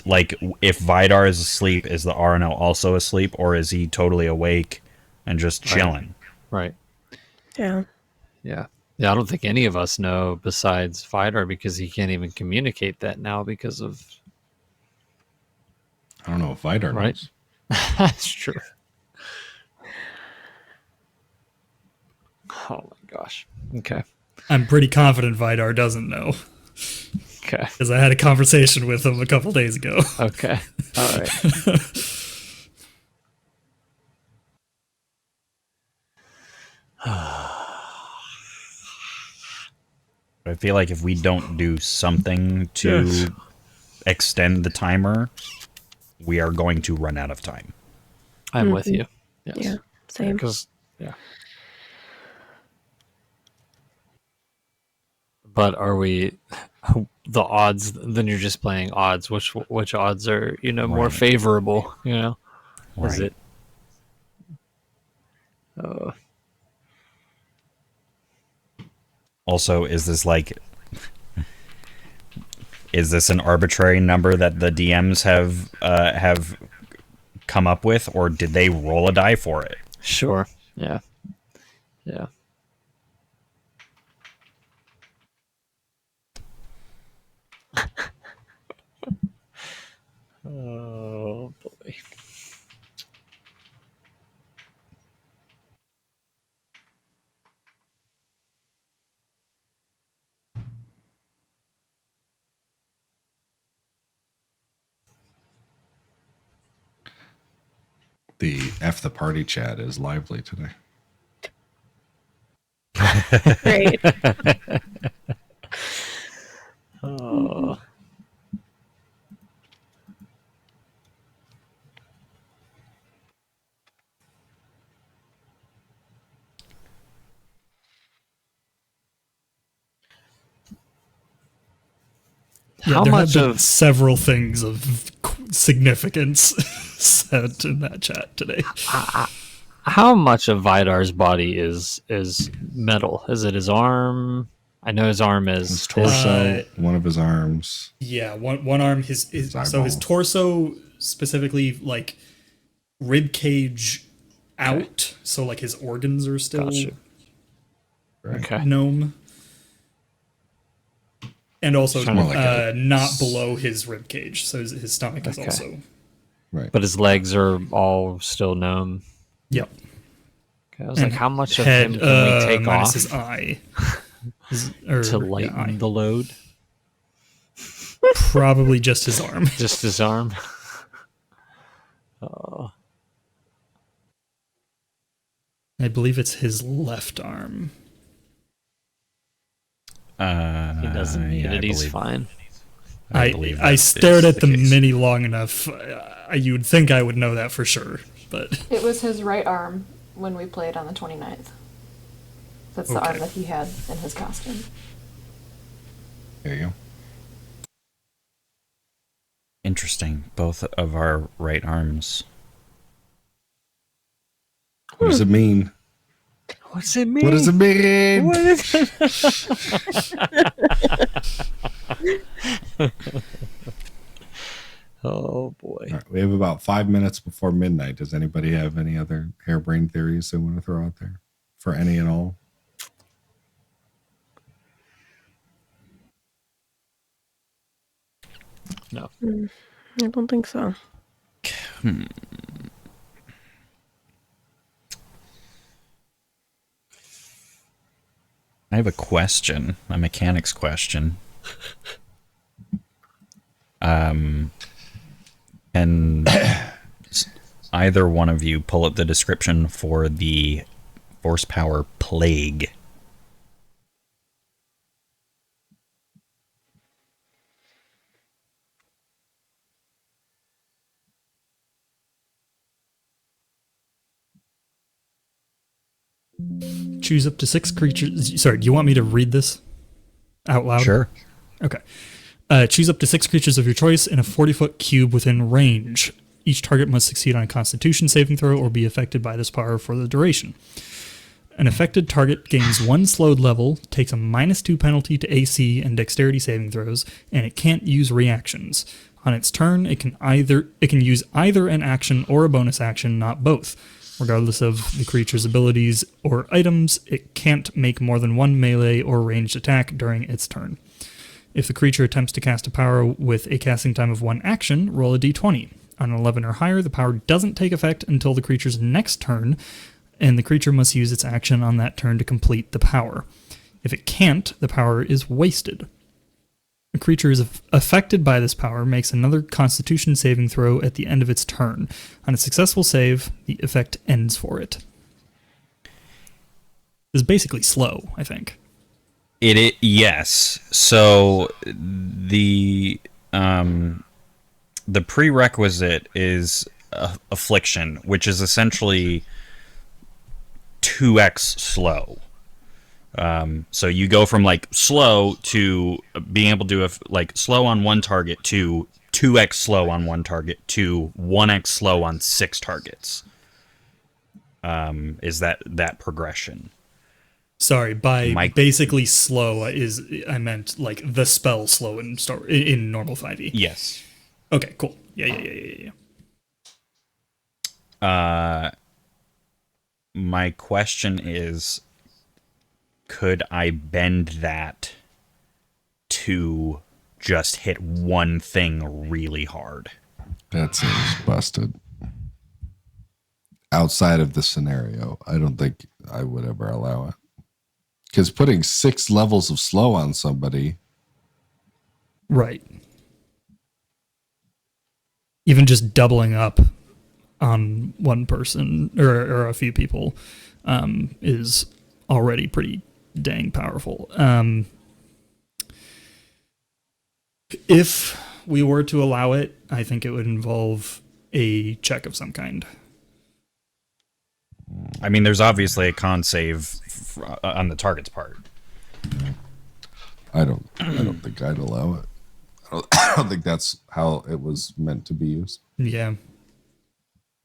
like, if Vidar is asleep, is the RNO also asleep? Or is he totally awake and just chilling? Right. Yeah. Yeah. Yeah, I don't think any of us know besides Vidar because he can't even communicate that now because of... I don't know if Vidar Right. knows. That's true. Oh my gosh. Okay. I'm pretty confident Vidar doesn't know, Okay. because I had a conversation with him a couple days ago. Okay. All right. I feel like if we don't do something to extend the timer, we are going to run out of time. I'm with you. Yes. Yeah. Same. Because, yeah. But are we the odds? Then you're just playing odds. Which odds are more Right. favorable? Is Right. it? Also, is this an arbitrary number that the DMs have come up with, or did they roll a die for it? Sure. Yeah. Yeah. Oh boy. The F the party chat is lively today. Great. Oh. Yeah, How there much have been of several things of significance said in that chat today. how much of Vidar's body is metal? Is it his arm? I know his arm is His torso, one of his arms. Yeah, one arm. His so his eyeball. torso specifically, like rib cage out, so like his organs are still Gotcha. Right. Okay. gnome, and also Kinda like not below his rib cage, so his stomach is Okay. also. Right. But his legs are all still gnome. Yep. Okay, I was And like, how much of head, him can we take minus off his eye to lighten the load? Probably just his arm. Just his arm. Oh, I believe it's his left arm. he doesn't need it. He's fine. I believe I that stared is at the the case. mini long enough. You would think I would know that for sure, but It was his right arm when we played on the 29th. That's the Okay. arm that he had in his costume. There you go. Interesting. Both of our right arms. What does it mean? What's it mean? What does it mean? What is it? Oh boy. All right, we have about 5 minutes before midnight. Does anybody have any other harebrained theories they want to throw out there for any and all? No. I don't think so. I have a question, a mechanics question. Can either one of you pull up the description for the force power plague? choose up to 6 creatures. Sorry, do you want me to read this out loud? Sure. Okay. Choose up to 6 creatures of your choice in a 40-foot cube within range. Each target must succeed on a Constitution saving throw or be affected by this power for the duration. An affected target gains 1 slowed level, takes a -2 penalty to AC and Dexterity saving throws, and it can't use reactions. On its turn, it can use either an action or a bonus action, not both. Regardless of the creature's abilities or items, it can't make more than 1 melee or ranged attack during its turn. If the creature attempts to cast a power with a casting time of 1 action, roll a d20. On an 11 or higher, the power doesn't take effect until the creature's next turn, and the creature must use its action on that turn to complete the power. If it can't, the power is wasted. A creature is affected by this power makes another Constitution saving throw at the end of its turn. On a successful save, the effect ends for it. It's basically slow, I think. Yes. So the prerequisite is affliction, which is essentially 2x slow. So you go from like slow to being able to like slow on one target to 2x slow on one target to 1x slow on 6 targets. Is that progression? Sorry, by basically slow I meant like the spell slow in normal 5e. Yes. Okay, cool. Yeah. My question is, could I bend that to just hit one thing really hard? That seems busted. Outside of the scenario, I don't think I would ever allow it. Because putting 6 levels of slow on somebody... Right. Even just doubling up on one person or a few people is already pretty dang powerful. If we were to allow it, I think it would involve a check of some kind. I mean, there's obviously a con save on the target's part. I don't think I'd allow it. I don't think that's how it was meant to be used. Yeah.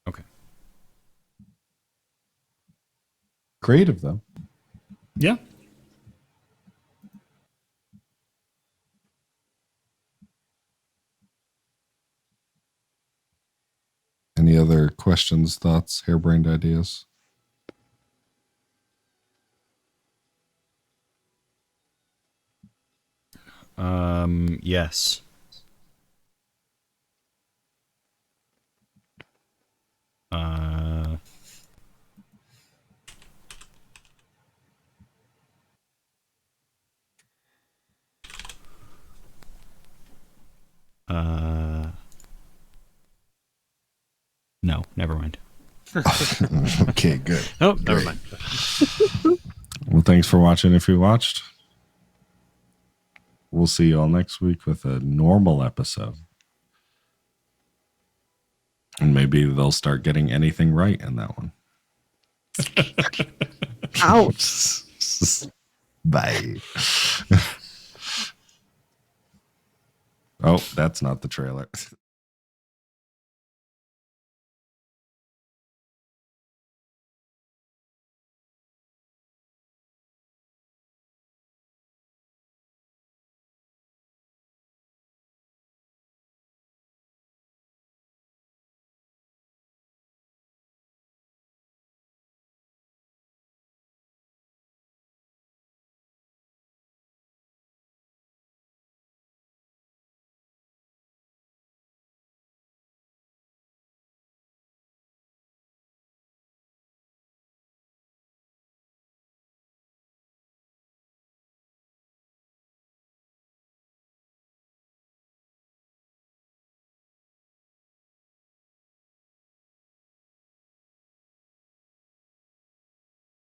Okay. Creative though. Yeah. Any other questions, thoughts, harebrained ideas? Yes. No, never mind. Okay, good. Oh, never Great. mind. Well, thanks for watching if you watched. We'll see you all next week with a normal episode. And maybe they'll start getting anything right in that one. Ouch. Bye. Oh, that's not the trailer.